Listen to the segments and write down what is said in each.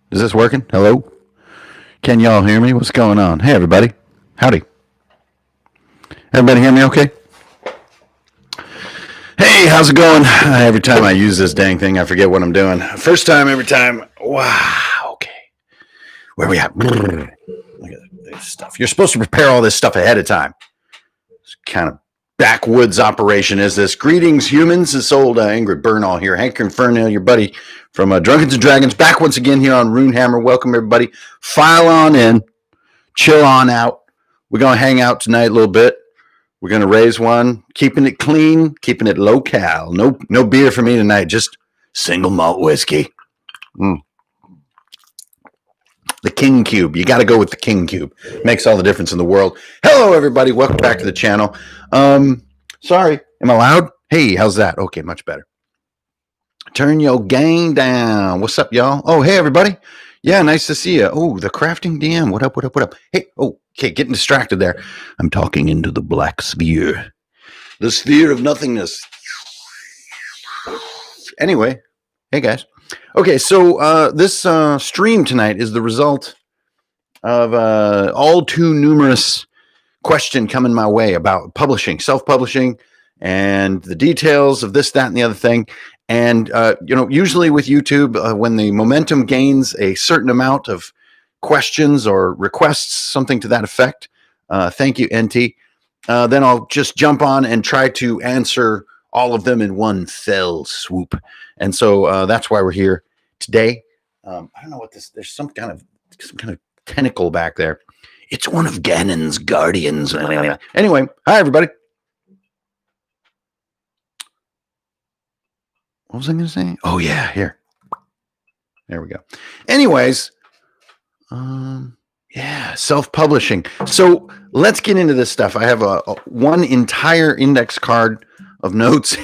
Is this working? Hello? Can y'all hear me? What's going on? Hey, everybody. Howdy. Everybody hear me okay? Hey, how's it going? Every time I use this dang thing, I forget what I'm doing. First time, every time. Wow. Okay. Where we at? Look at this stuff. You're supposed to prepare all this stuff ahead of time. It's kind of backwoods operation is this. Greetings, humans. This old Ingrid Bernal here. Hank Infernal, your buddy from Drunken and Dragons. Back once again here on Runehammer. Welcome, everybody. File on in. Chill on out. We're going to hang out tonight a little bit. We're going to raise one, keeping it clean, keeping it low-cal. No beer for me tonight, just single malt whiskey. The King Cube. You got to go with the King Cube. Makes all the difference in the world. Hello, everybody. Welcome back to the channel. Sorry. Am I loud? Hey, how's that? Okay, much better. Turn your gain down. What's up, y'all? Oh, hey, everybody. Yeah, nice to see you. Oh, the crafting DM. What up? Hey, okay, getting distracted there. I'm talking into the black sphere. The sphere of nothingness. Anyway, hey, guys. Okay, so this stream tonight is the result of all too numerous question coming my way about publishing, self-publishing, and the details of this, that, and the other thing. And, usually with YouTube, when the momentum gains a certain amount of questions or requests, something to that effect, thank you, NT, then I'll just jump on and try to answer all of them in one fell swoop. And so that's why we're here today. I don't know what this, there's some kind of tentacle back there. It's one of Ganon's guardians. Anyway, hi, everybody. What was I going to say? Oh, yeah, here. There we go. Anyways, yeah, self-publishing. So let's get into this stuff. I have one entire index card of notes.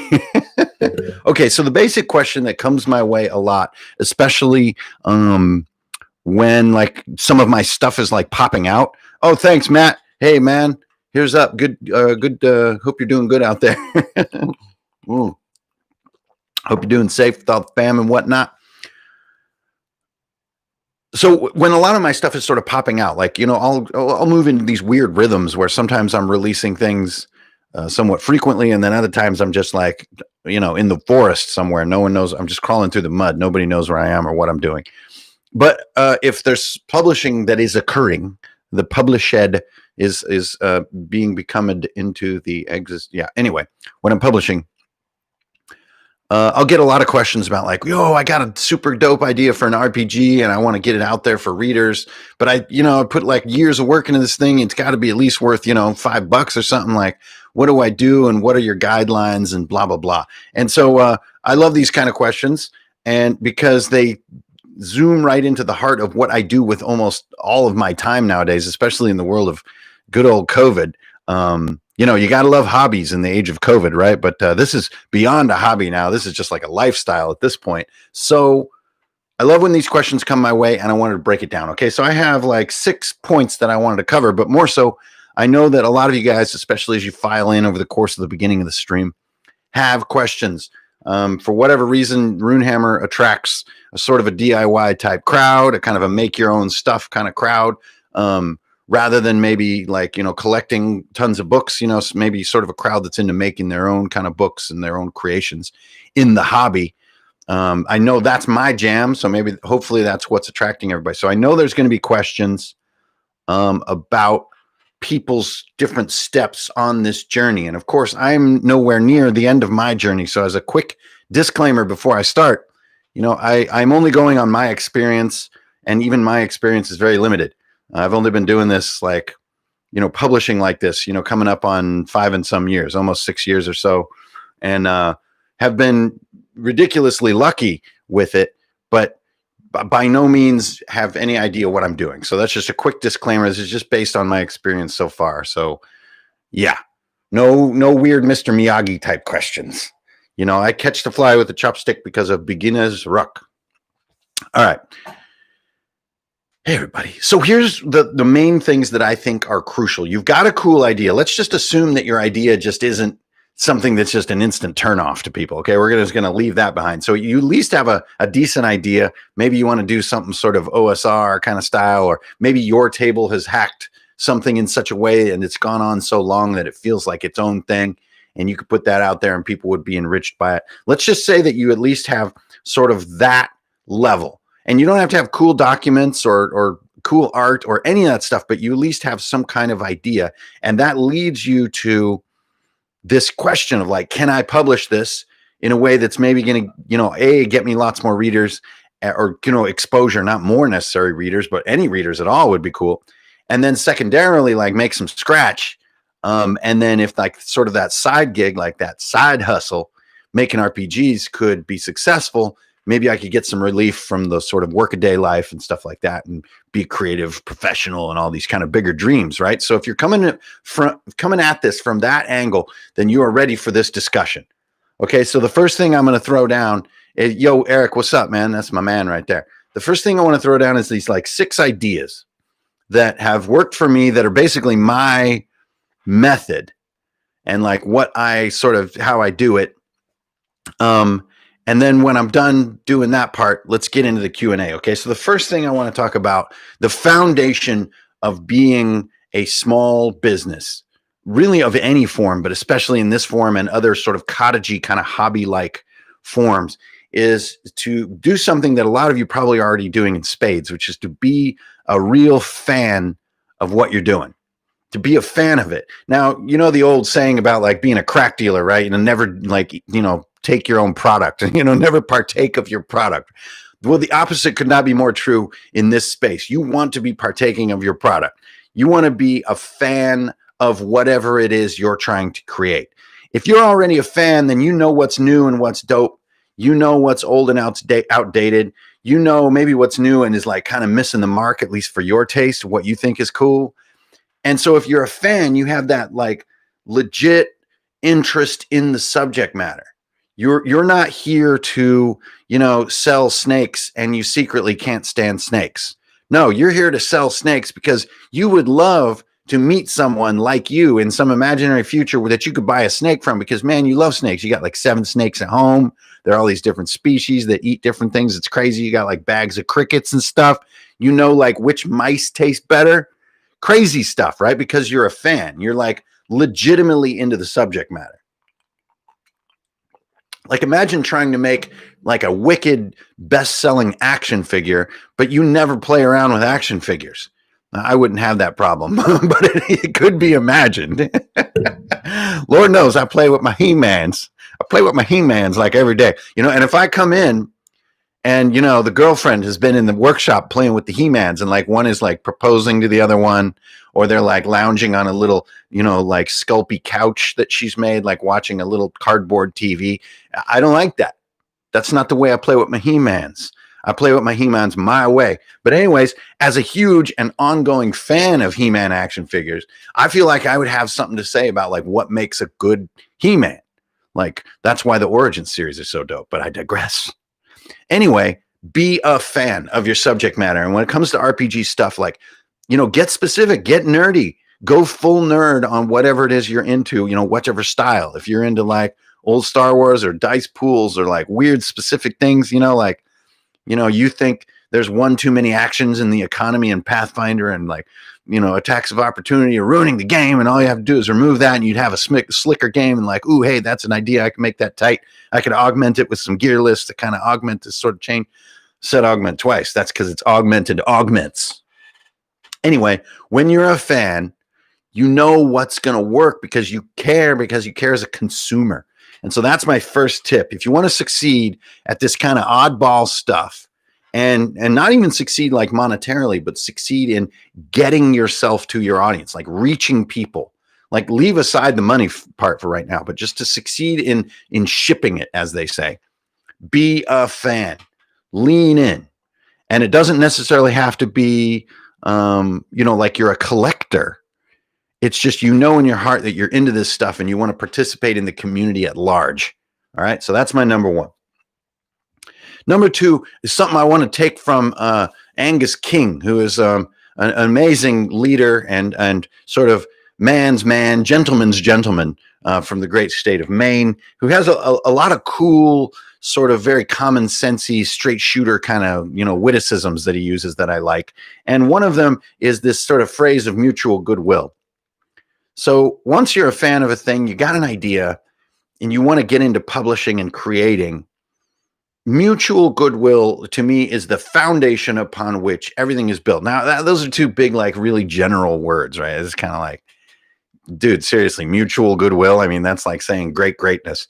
Okay, so the basic question that comes my way a lot, especially when like some of my stuff is like popping out. Oh, thanks, Matt. Hey, man, here's up. Good. Hope you're doing good out there. Hope you're doing safe without spam and whatnot. So when a lot of my stuff is sort of popping out, like, I'll move into these weird rhythms where sometimes I'm releasing things somewhat frequently. And then other times I'm just like, in the forest somewhere. No one knows. I'm just crawling through the mud. Nobody knows where I am or what I'm doing. But if there's publishing that is occurring, the published is being become into the exist. Yeah. Anyway, when I'm publishing, I'll get a lot of questions about like, I got a super dope idea for an RPG and I want to get it out there for readers. But I put like years of work into this thing. It's got to be at least worth, $5 or something. Like, what do I do? And what are your guidelines and blah, blah, blah. And so I love these kind of questions. And because they zoom right into the heart of what I do with almost all of my time nowadays, especially in the world of good old COVID. You got to love hobbies in the age of COVID, right? But this is beyond a hobby now. This is just like a lifestyle at this point. So I love when these questions come my way and I wanted to break it down. Okay, so I have like 6 points that I wanted to cover, but more so, I know that a lot of you guys, especially as you file in over the course of the beginning of the stream, have questions. For whatever reason, Runehammer attracts a sort of a DIY type crowd, a kind of a make your own stuff kind of crowd. Rather than maybe like, collecting tons of books, maybe sort of a crowd that's into making their own kind of books and their own creations in the hobby. I know that's my jam. So hopefully that's what's attracting everybody. So I know there's going to be questions about people's different steps on this journey. And of course, I'm nowhere near the end of my journey. So as a quick disclaimer before I start, I'm only going on my experience, and even my experience is very limited. I've only been doing this like, publishing like this, coming up on 5 and some years, almost 6 years or so, and have been ridiculously lucky with it, but by no means have any idea what I'm doing. So that's just a quick disclaimer. This is just based on my experience so far. So yeah, no weird Mr. Miyagi type questions. I catch the fly with a chopstick because of beginner's luck. All right. Hey, everybody. So here's the main things that I think are crucial. You've got a cool idea. Let's just assume that your idea just isn't something that's just an instant turnoff to people. Okay, we're just going to leave that behind. So you at least have a decent idea. Maybe you want to do something sort of OSR kind of style, or maybe your table has hacked something in such a way and it's gone on so long that it feels like its own thing, and you could put that out there and people would be enriched by it. Let's just say that you at least have sort of that level, and you don't have to have cool documents or cool art or any of that stuff, but you at least have some kind of idea. And that leads you to this question of like, can I publish this in a way that's maybe going to, get me lots more readers, or, exposure, not more necessary readers, but any readers at all would be cool. And then secondarily, like, make some scratch. And then if like sort of that side gig, like that side hustle, making RPGs could be successful, maybe I could get some relief from the sort of workaday life and stuff like that, and be a creative professional and all these kind of bigger dreams, right? So if you're coming at this from that angle, then you are ready for this discussion. Okay, so the first thing I'm going to throw down is, yo, Eric, what's up, man? That's my man right there. The first thing I want to throw down is these like 6 ideas that have worked for me, that are basically my method and like what I sort of, how I do it. And then when I'm done doing that part, let's get into the Q&A. Okay, so the first thing I want to talk about, the foundation of being a small business, really of any form, but especially in this form and other sort of cottagey kind of hobby-like forms, is to do something that a lot of you probably are already doing in spades, which is to be a real fan of what you're doing, to be a fan of it. Now, the old saying about like being a crack dealer, right? And never like, take your own product, and never partake of your product. Well, the opposite could not be more true in this space. You want to be partaking of your product. You want to be a fan of whatever it is you're trying to create. If you're already a fan, then you know what's new and what's dope. You know what's old and outdated. You know maybe what's new and is like kind of missing the mark, at least for your taste, what you think is cool. And so if you're a fan, you have that like legit interest in the subject matter. You're not here to, sell snakes and you secretly can't stand snakes. No, you're here to sell snakes because you would love to meet someone like you in some imaginary future that you could buy a snake from, because, man, you love snakes. You got like 7 snakes at home. There are all these different species that eat different things. It's crazy. You got like bags of crickets and stuff. Like which mice taste better. Crazy stuff, right? Because you're a fan. You're like legitimately into the subject matter. Like, imagine trying to make like a wicked best-selling action figure, but you never play around with action figures. I wouldn't have that problem, but it could be imagined. Lord knows I play with my He-Mans. I play with my He-Mans like every day, and if I come in and, the girlfriend has been in the workshop playing with the He-Mans, and like one is like proposing to the other one, or they're like lounging on a little, like sculpey couch that she's made, like watching a little cardboard TV. I don't like that. That's not the way I play with my He-Mans. I play with my He-Mans my way. But anyways, as a huge and ongoing fan of He-Man action figures, I feel like I would have something to say about like what makes a good He-Man. Like, that's why the Origin series is so dope, but I digress. Anyway, be a fan of your subject matter. And when it comes to RPG stuff, like, get specific, get nerdy, go full nerd on whatever it is you're into, whichever style. If you're into like old Star Wars or dice pools or like weird specific things, you think there's one too many actions in the economy and Pathfinder, and like, attacks of opportunity are ruining the game, and all you have to do is remove that and you'd have a slicker game, and like, ooh, hey, that's an idea. I can make that tight. I could augment it with some gear lists to kind of augment this sort of chain. Said augment twice. That's because it's augmented augments. Anyway, when you're a fan, you know what's going to work because you care as a consumer. And so that's my first tip. If you want to succeed at this kind of oddball stuff, and not even succeed like monetarily, but succeed in getting yourself to your audience, like reaching people, like leave aside the money part for right now, but just to succeed in shipping it, as they say, be a fan, lean in. And it doesn't necessarily have to be, like you're a collector. It's just, in your heart that you're into this stuff and you want to participate in the community at large. All right. So that's my number 1. Number 2 is something I want to take from Angus King, who is an amazing leader and sort of man's man, gentleman's gentleman from the great state of Maine, who has a lot of cool, sort of very common sensey, straight shooter kind of, witticisms that he uses that I like. And one of them is this sort of phrase of mutual goodwill. So once you're a fan of a thing, you got an idea and you want to get into publishing and creating, mutual goodwill to me is the foundation upon which everything is built. Now, those are two big, like really general words, right? It's kind of like, dude, seriously, mutual goodwill. I mean, that's like saying great greatness.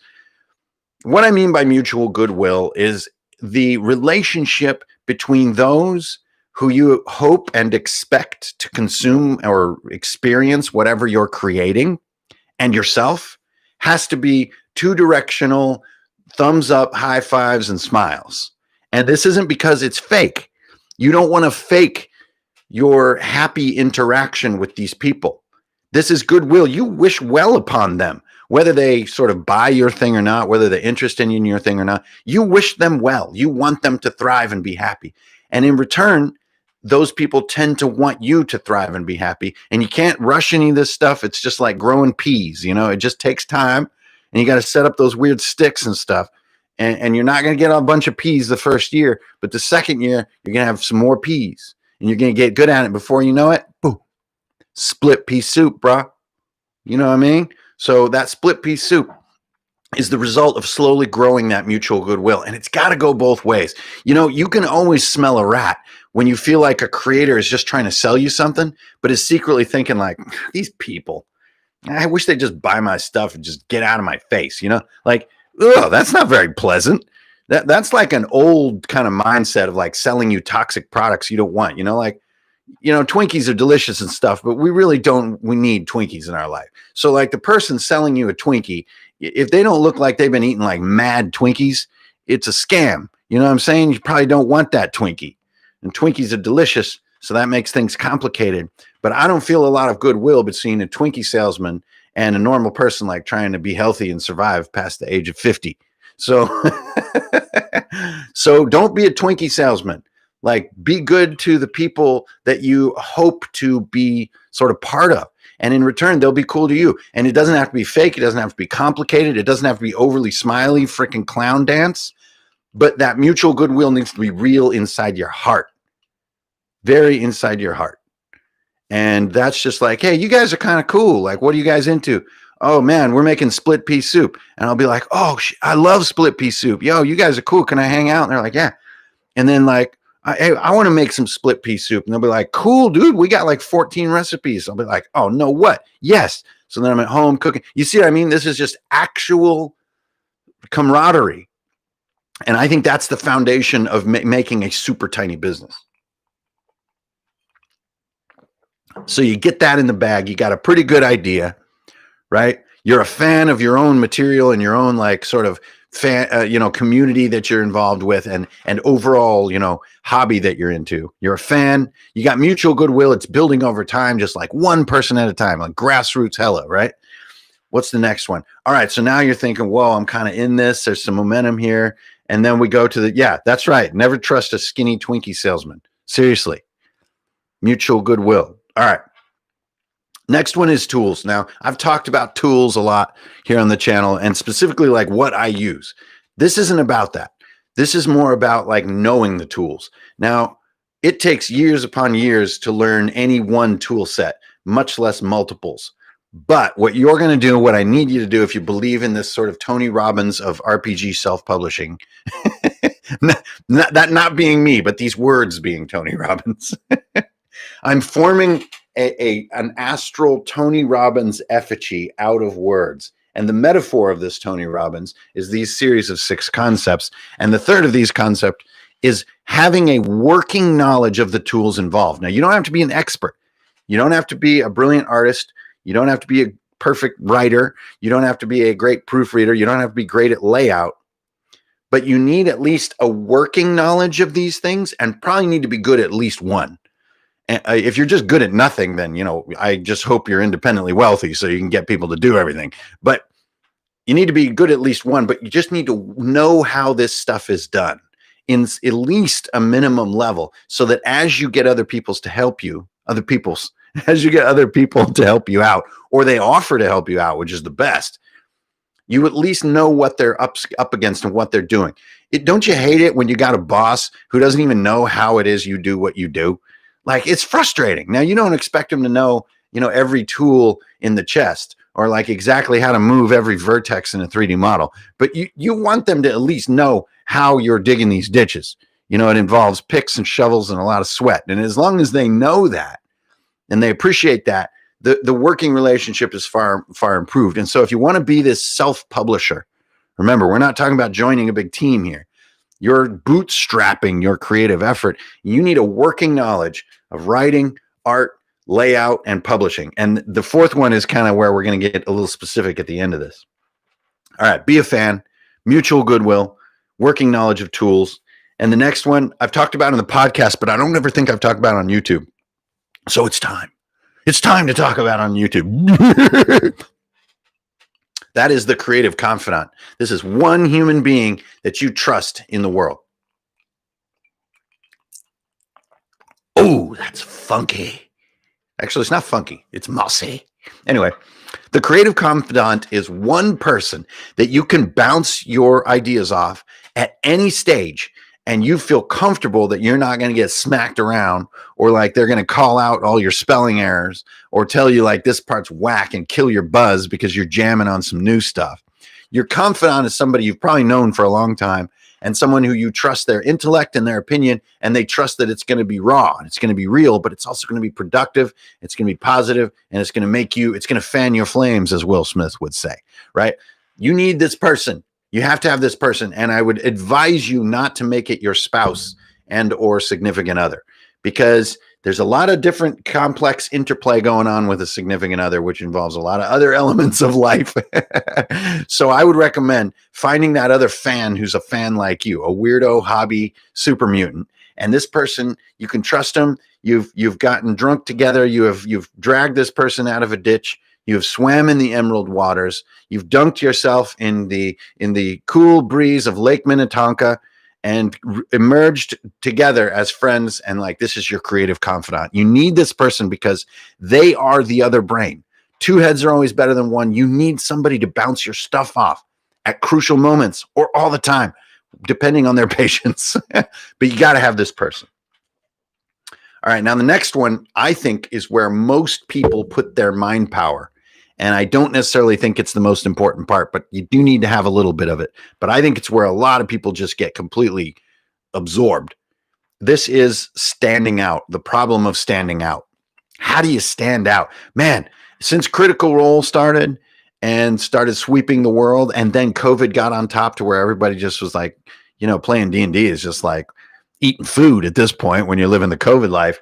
What I mean by mutual goodwill is the relationship between those who you hope and expect to consume or experience whatever you're creating and yourself has to be two directional, thumbs up, high fives, and smiles. And this isn't because it's fake. You don't want to fake your happy interaction with these people. This is goodwill. You wish well upon them, whether they sort of buy your thing or not, whether they're interested in your thing or not. You wish them well. You want them to thrive and be happy. And in return, those people tend to want you to thrive and be happy. And you can't rush any of this stuff. It's just like growing peas. It just takes time. And you got to set up those weird sticks and stuff. And you're not going to get a bunch of peas the first year. But the second year, you're going to have some more peas. And you're going to get good at it. Before you know it, boom, split pea soup, bro. You know what I mean? So that split pea soup is the result of slowly growing that mutual goodwill. And it's got to go both ways. You can always smell a rat when you feel like a creator is just trying to sell you something, but is secretly thinking like, these people, I wish they'd just buy my stuff and just get out of my face, like, ugh, that's not very pleasant. That's like an old kind of mindset of like selling you toxic products you don't want, like, Twinkies are delicious and stuff, but we need Twinkies in our life. So like the person selling you a Twinkie, if they don't look like they've been eating like mad Twinkies, it's a scam. You know what I'm saying? You probably don't want that Twinkie. And Twinkies are delicious, so that makes things complicated. But I don't feel a lot of goodwill between a Twinkie salesman and a normal person like trying to be healthy and survive past the age of 50. So, so don't be a Twinkie salesman. Like, be good to the people that you hope to be sort of part of. And in return, they'll be cool to you. And it doesn't have to be fake. It doesn't have to be complicated. It doesn't have to be overly smiley, freaking clown dance. But that mutual goodwill needs to be real inside your heart. Very inside your heart. And that's just like, hey, you guys are kind of cool. Like, what are you guys into? Oh, man, we're making split pea soup. And I'll be like, oh, I love split pea soup. Yo, you guys are cool. Can I hang out? And they're like, yeah. And then like, hey, I want to make some split pea soup. And they'll be like, cool, dude. We got like 14 recipes. I'll be like, oh, no, what? Yes. So then I'm at home cooking. You see what I mean? This is just actual camaraderie. And I think that's the foundation of making a super tiny business. So you get that in the bag. You got a pretty good idea, right? You're a fan of your own material and your own like sort of fan, community that you're involved with and overall, hobby that you're into. You're a fan. You got mutual goodwill. It's building over time, just like one person at a time, like grassroots hella, right? What's the next one? All right. So now you're thinking, whoa, I'm kind of in this. There's some momentum here. And then we go to yeah, that's right. Never trust a skinny Twinkie salesman. Seriously. Mutual goodwill. All right. Next one is tools. Now, I've talked about tools a lot here on the channel and specifically like what I use. This isn't about that. This is more about like knowing the tools. Now, it takes years upon years to learn any one tool set, much less multiples. But what you're going to do, what I need you to do if you believe in this sort of Tony Robbins of RPG self-publishing, not being me, but these words being Tony Robbins. I'm forming an astral Tony Robbins effigy out of words. And the metaphor of this Tony Robbins is these series of 6 concepts. And the third of these concepts is having a working knowledge of the tools involved. Now, you don't have to be an expert. You don't have to be a brilliant artist. You don't have to be a perfect writer. You don't have to be a great proofreader. You don't have to be great at layout. But you need at least a working knowledge of these things and probably need to be good at least one. And if you're just good at nothing, then, I just hope you're independently wealthy so you can get people to do everything. But you need to be good at least one, but you just need to know how this stuff is done in at least a minimum level so that as you get other people to help you out, or they offer to help you out, which is the best, You at least know what they're up against and what they're doing. Don't you hate it when you got a boss who doesn't even know how it is you do what you do? Like, it's frustrating. Now, you don't expect them to know, every tool in the chest or like exactly how to move every vertex in a 3D model, but you want them to at least know how you're digging these ditches. It involves picks and shovels and a lot of sweat. And as long as they know that and they appreciate that, the working relationship is far, far improved. And so if you want to be this self-publisher, remember, we're not talking about joining a big team here. You're bootstrapping your creative effort. You need a working knowledge of writing, art, layout, and publishing. And the fourth one is kind of where we're going to get a little specific at the end of this. All right, be a fan, mutual goodwill, working knowledge of tools. And the next one I've talked about in the podcast, but I don't ever think I've talked about on YouTube. So it's time. It's time to talk about on YouTube. That is the creative confidant. This is one human being that you trust in the world. Oh, that's funky. Actually, it's not funky. It's mossy. Anyway, the creative confidant is one person that you can bounce your ideas off at any stage, and you feel comfortable that you're not going to get smacked around, or like they're going to call out all your spelling errors or tell you like this part's whack and kill your buzz because you're jamming on some new stuff. Your confidant is somebody you've probably known for a long time, and someone who you trust their intellect and their opinion, and they trust that it's going to be raw and it's going to be real, but it's also going to be productive. It's going to be positive, and it's going to fan your flames, as Will Smith would say, right? You need this person. You have to have this person. And I would advise you not to make it your spouse and or significant other, because there's a lot of different complex interplay going on with a significant other, which involves a lot of other elements of life. So I would recommend finding that other fan who's a fan like you, a weirdo hobby super mutant. And this person, you can trust him. You've gotten drunk together. You've dragged this person out of a ditch. You have swam in the emerald waters. You've dunked yourself in the cool breeze of Lake Minnetonka and emerged together as friends. And like, this is your creative confidant. You need this person because they are the other brain. Two heads are always better than one. You need somebody to bounce your stuff off at crucial moments or all the time, depending on their patience. But you got to have this person. All right. Now, the next one, I think, is where most people put their mind power. And I don't necessarily think it's the most important part, but you do need to have a little bit of it. But I think it's where a lot of people just get completely absorbed. This is standing out, the problem of standing out. How do you stand out? Man, since Critical Role started and started sweeping the world, and then COVID got on top to where everybody just was like, playing D&D is just like eating food at this point when you're living the COVID life.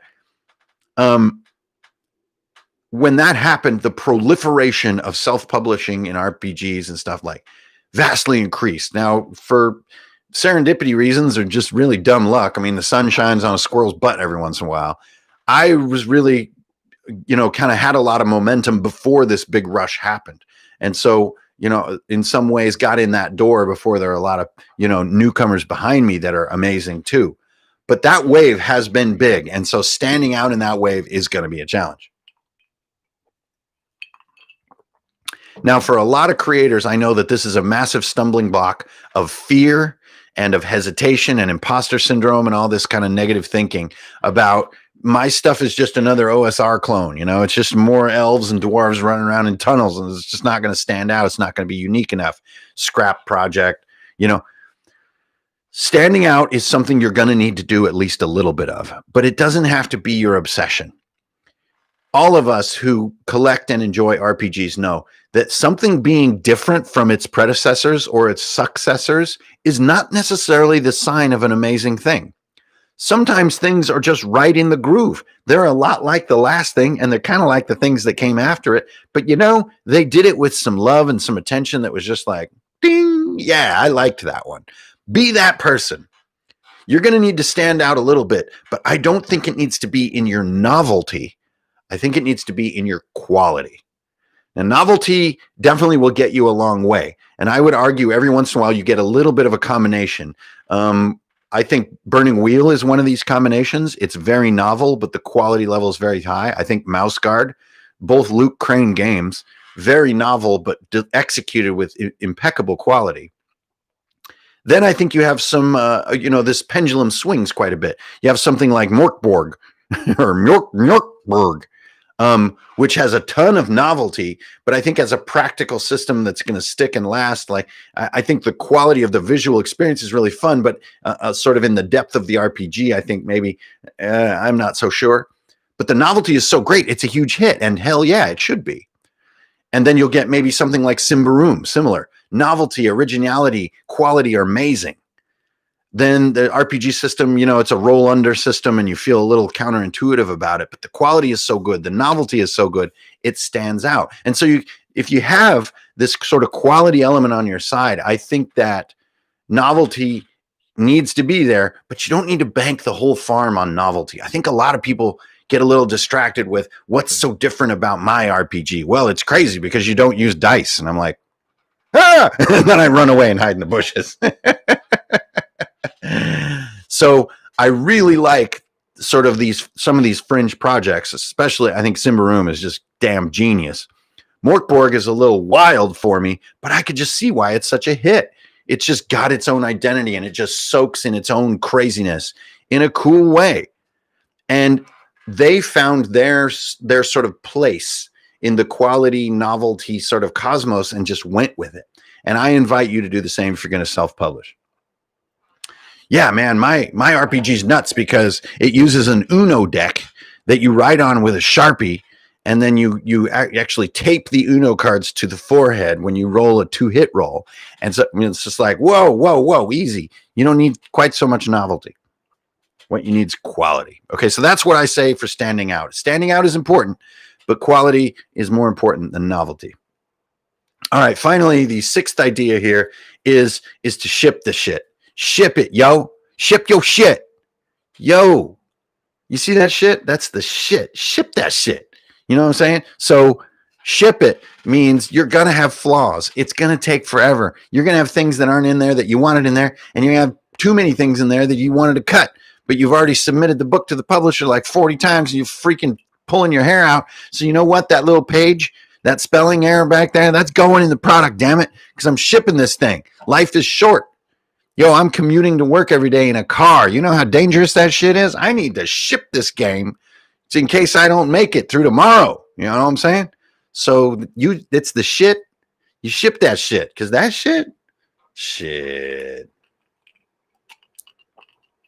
When that happened, the proliferation of self-publishing in RPGs and stuff like vastly increased. Now, for serendipity reasons or just really dumb luck, I mean, the sun shines on a squirrel's butt every once in a while. I was really, kind of had a lot of momentum before this big rush happened. And so, in some ways got in that door before there are a lot of, newcomers behind me that are amazing too. But that wave has been big. And so standing out in that wave is going to be a challenge. Now, for a lot of creators, I know that this is a massive stumbling block of fear and of hesitation and imposter syndrome and all this kind of negative thinking about my stuff is just another OSR clone. It's just more elves and dwarves running around in tunnels, and it's just not going to stand out. It's not going to be unique enough. Scrap project. Standing out is something you're going to need to do at least a little bit of, but it doesn't have to be your obsession. All of us who collect and enjoy RPGs know that something being different from its predecessors or its successors is not necessarily the sign of an amazing thing. Sometimes things are just right in the groove. They're a lot like the last thing, and they're kind of like the things that came after it. But, they did it with some love and some attention that was just like, ding, yeah, I liked that one. Be that person. You're going to need to stand out a little bit, but I don't think it needs to be in your novelty. I think it needs to be in your quality. Now, novelty definitely will get you a long way. And I would argue every once in a while you get a little bit of a combination. I think Burning Wheel is one of these combinations. It's very novel, but the quality level is very high. I think Mouse Guard both Luke Crane games, very novel, but executed with impeccable quality. Then I think you have some, this pendulum swings quite a bit. You have something like Morkborg or Mjorkborg, which has a ton of novelty, but I think as a practical system that's going to stick and last, like I think the quality of the visual experience is really fun, but sort of in the depth of the RPG, I think maybe I'm not so sure. But the novelty is so great. It's a huge hit, and hell yeah, it should be. And then you'll get maybe something like Symbaroum, similar. Novelty, originality, quality are amazing. Then the RPG system, it's a roll under system and you feel a little counterintuitive about it, but the quality is so good. The novelty is so good. It stands out. And so if you have this sort of quality element on your side, I think that novelty needs to be there, but you don't need to bank the whole farm on novelty. I think a lot of people get a little distracted with what's so different about my RPG. Well, it's crazy because you don't use dice. And I'm like, and then I run away and hide in the bushes. So I really like sort of some of these fringe projects, especially I think Symbaroum is just damn genius. Morkborg is a little wild for me, but I could just see why it's such a hit. It's just got its own identity and it just soaks in its own craziness in a cool way. And they found their sort of place in the quality novelty sort of cosmos and just went with it. And I invite you to do the same if you're going to self-publish. Yeah, man, my RPG's nuts because it uses an Uno deck that you write on with a Sharpie, and then you actually tape the Uno cards to the forehead when you roll a 2-hit roll. And so it's just like, whoa, easy. You don't need quite so much novelty. What you need is quality. Okay, so that's what I say for standing out. Standing out is important, but quality is more important than novelty. All right, finally, the sixth idea here is to ship the shit. Ship it, yo. Ship your shit. Yo. You see that shit? That's the shit. Ship that shit. You know what I'm saying? So ship it means you're going to have flaws. It's going to take forever. You're going to have things that aren't in there that you wanted in there, and you have too many things in there that you wanted to cut, but you've already submitted the book to the publisher like 40 times, and you're freaking pulling your hair out. So you know what? That little page, that spelling error back there, that's going in the product, damn it, because I'm shipping this thing. Life is short. Yo, I'm commuting to work every day in a car. You know how dangerous that shit is? I need to ship this game in case I don't make it through tomorrow. You know what I'm saying? So it's the shit. You ship that shit because that shit.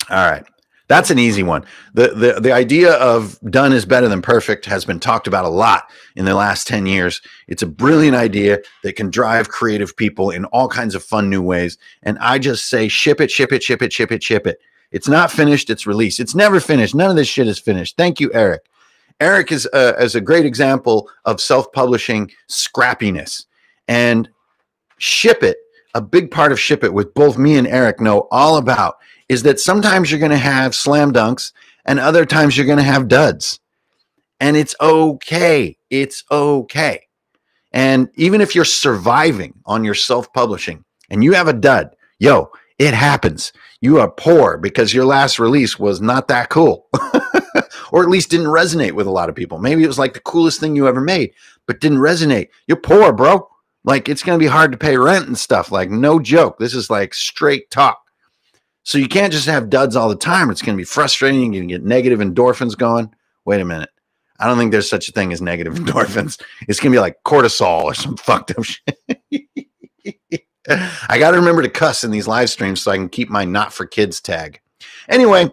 All right. That's an easy one. The idea of done is better than perfect has been talked about a lot in the last 10 years. It's a brilliant idea that can drive creative people in all kinds of fun new ways. And I just say, ship it, ship it, ship it, ship it, ship it. It's not finished. It's released. It's never finished. None of this shit is finished. Thank you, Eric. Eric is a great example of self-publishing scrappiness. And ship it, a big part of ship it, with both me and Eric know all about, is that sometimes you're going to have slam dunks and other times you're going to have duds. And it's okay. It's okay. And even if you're surviving on your self-publishing and you have a dud, yo, it happens. You are poor because your last release was not that cool. Or at least didn't resonate with a lot of people. Maybe it was like the coolest thing you ever made, but didn't resonate. You're poor, bro. Like, it's going to be hard to pay rent and stuff. Like, no joke. This is like straight talk. So you can't just have duds all the time. It's going to be frustrating. You're going to get negative endorphins going. Wait a minute. I don't think there's such a thing as negative endorphins. It's going to be like cortisol or some fucked up shit. I got to remember to cuss in these live streams so I can keep my not for kids tag. Anyway,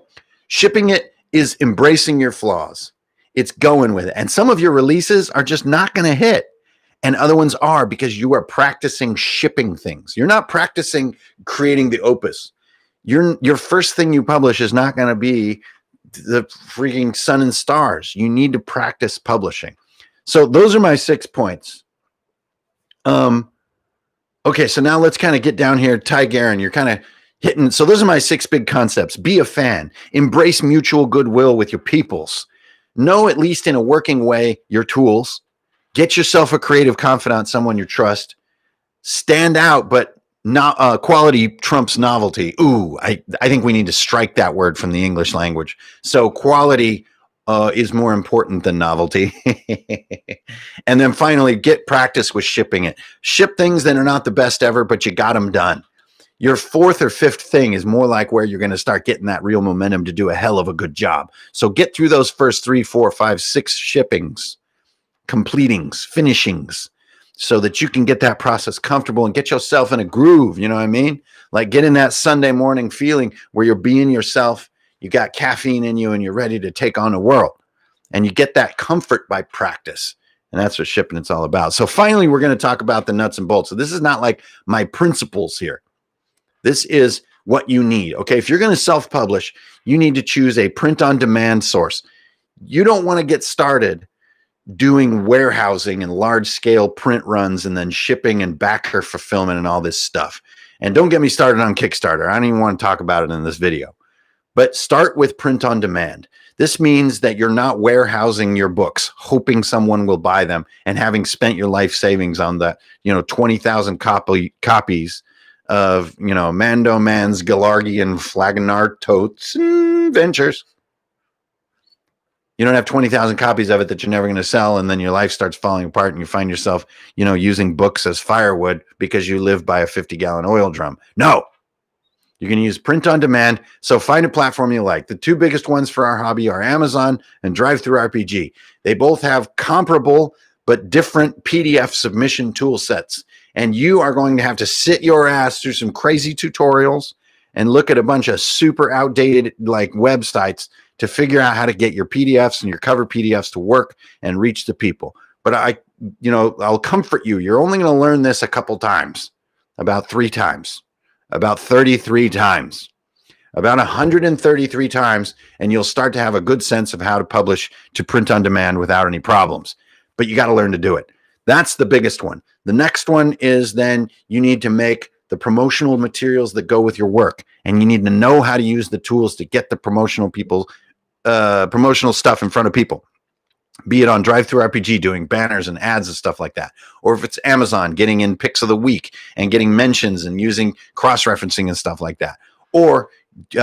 shipping it is embracing your flaws. It's going with it. And some of your releases are just not going to hit. And other ones are because you are practicing shipping things. You're not practicing creating the opus. Your first thing you publish is not going to be the freaking sun and stars. You need to practice publishing. So those are my 6 points. Okay, so now let's kind of get down here. Ty Guerin, you're kind of hitting. So those are my 6 big concepts. Be a fan. Embrace mutual goodwill with your peoples. Know, at least in a working way, your tools. Get yourself a creative confidant, someone you trust. Stand out, but not quality trumps novelty. Ooh, I think we need to strike that word from the English language. So quality is more important than novelty. And then finally, get practice with shipping it. Ship things that are not the best ever, but you got them done. Your fourth or fifth thing is more like where you're going to start getting that real momentum to do a hell of a good job. So get through those first 3, 4, 5, 6 shippings, completings, finishings, so that you can get that process comfortable and get yourself in a groove. You know what I mean? Like get in that Sunday morning feeling where you're being yourself. You got caffeine in you and you're ready to take on the world. And you get that comfort by practice. And that's what shipping it's all about. So finally, we're going to talk about the nuts and bolts. So this is not like my principles here. This is what you need. Okay. If you're going to self-publish, you need to choose a print-on-demand source. You don't want to get started doing warehousing and large-scale print runs and then shipping and backer fulfillment and all this stuff. And don't get me started on Kickstarter. I don't even want to talk about it in this video. But start with print-on-demand. This means that you're not warehousing your books, hoping someone will buy them, and having spent your life savings on the 20,000 copies of, Mando Man's Galargian Flagonar Totes and Ventures. You don't have 20,000 copies of it that you're never going to sell, and then your life starts falling apart and you find yourself, using books as firewood because you live by a 50-gallon oil drum. No. You can use print on demand, so find a platform you like. The two biggest ones for our hobby are Amazon and DriveThruRPG. They both have comparable but different PDF submission tool sets. And you are going to have to sit your ass through some crazy tutorials and look at a bunch of super outdated websites to figure out how to get your PDFs and your cover PDFs to work and reach the people. But I'll comfort you. You're only going to learn this a couple times, about 3 times, about 33 times, about 133 times, and you'll start to have a good sense of how to publish to print on demand without any problems. But you got to learn to do it. That's the biggest one. The next one is then you need to make the promotional materials that go with your work, and you need to know how to use the tools to get the promotional stuff in front of people. Be it on DriveThruRPG, doing banners and ads and stuff like that, or if it's Amazon, getting in picks of the week and getting mentions and using cross-referencing and stuff like that, or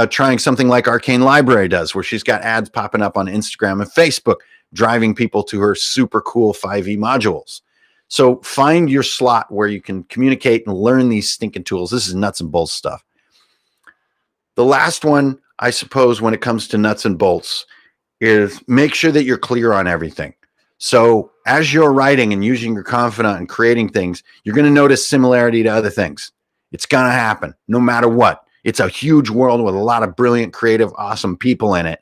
trying something like Arcane Library does, where she's got ads popping up on Instagram and Facebook, driving people to her super cool 5e modules. So find your slot where you can communicate and learn these stinking tools. This is nuts and bolts stuff. The last one, I suppose, when it comes to nuts and bolts, is make sure that you're clear on everything. So as you're writing and using your confidant and creating things, you're going to notice similarity to other things. It's going to happen no matter what. It's a huge world with a lot of brilliant, creative, awesome people in it.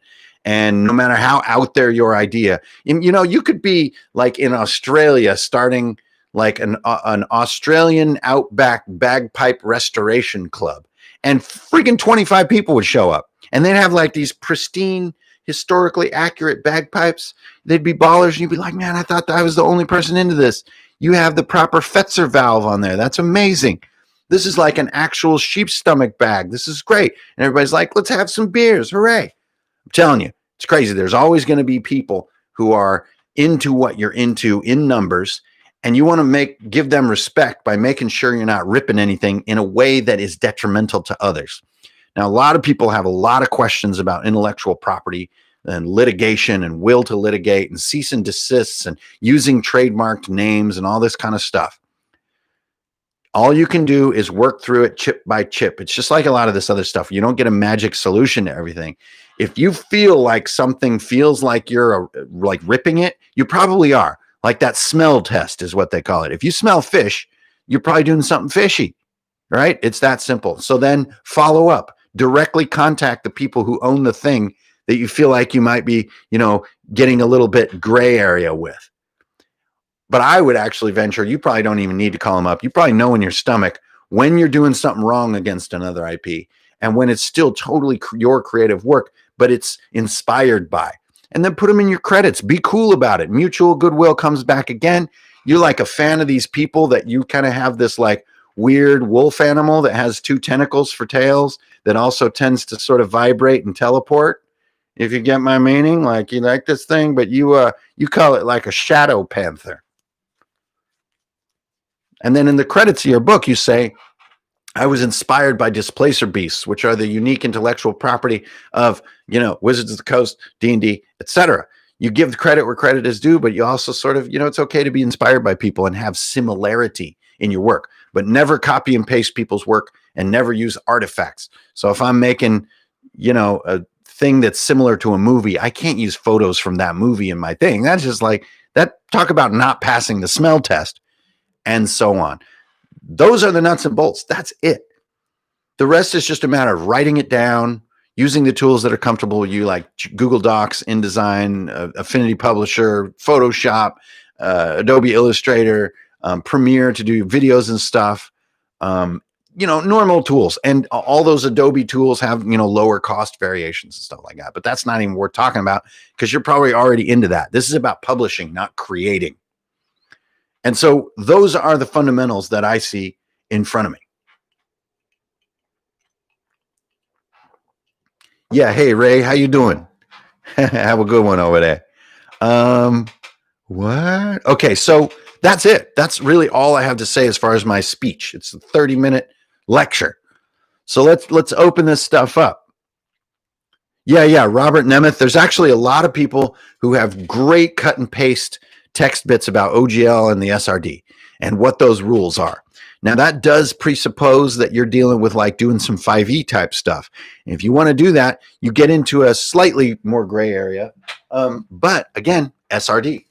And no matter how out there your idea, you could be like in Australia starting like an Australian outback bagpipe restoration club, and freaking 25 people would show up, and they'd have like these pristine, historically accurate bagpipes. They'd be ballers, and you'd be like, man, I thought that I was the only person into this. You have the proper Fetzer valve on there. That's amazing. This is like an actual sheep's stomach bag. This is great. And everybody's like, let's have some beers. Hooray. I'm telling you, it's crazy. There's always going to be people who are into what you're into in numbers, and you want to give them respect by making sure you're not ripping anything in a way that is detrimental to others. Now, a lot of people have a lot of questions about intellectual property and litigation and will to litigate and cease and desists and using trademarked names and all this kind of stuff. All you can do is work through it chip by chip. It's just like a lot of this other stuff. You don't get a magic solution to everything. If you feel like something feels like you're like ripping it, you probably are. Like that smell test is what they call it. If you smell fish, you're probably doing something fishy, right? It's that simple. So then follow up. Directly contact the people who own the thing that you feel like you might be, getting a little bit gray area with. But I would actually venture, you probably don't even need to call them up. You probably know in your stomach when you're doing something wrong against another IP and when it's still totally your creative work, but it's inspired by. And then put them in your credits. Be cool about it. Mutual goodwill comes back again. You're like a fan of these people that you kind of have this like weird wolf animal that has 2 tentacles for tails that also tends to sort of vibrate and teleport. If you get my meaning, like you like this thing, but you call it like a shadow panther. And then in the credits of your book, you say, I was inspired by displacer beasts, which are the unique intellectual property of, Wizards of the Coast, D&D, etc. You give credit where credit is due, but you also sort of, it's okay to be inspired by people and have similarity in your work, but never copy and paste people's work and never use artifacts. So if I'm making, a thing that's similar to a movie, I can't use photos from that movie in my thing. That's just like that. Talk about not passing the smell test and so on. Those are the nuts and bolts. That's it. The rest is just a matter of writing it down, using the tools that are comfortable with you, like Google Docs, InDesign, Affinity Publisher, Photoshop, Adobe Illustrator, Premiere to do videos and stuff. Normal tools. And all those Adobe tools have, lower cost variations and stuff like that. But that's not even worth talking about because you're probably already into that. This is about publishing, not creating. And so those are the fundamentals that I see in front of me. Yeah. Hey, Ray, how you doing? Have a good one over there. What? Okay. So that's it. That's really all I have to say as far as my speech. It's a 30-minute lecture. So let's open this stuff up. Yeah. Robert Nemeth. There's actually a lot of people who have great cut and paste text bits about OGL and the SRD and what those rules are. Now that does presuppose that you're dealing with like doing some 5e type stuff. And if you want to do that, you get into a slightly more gray area. But again, SRD.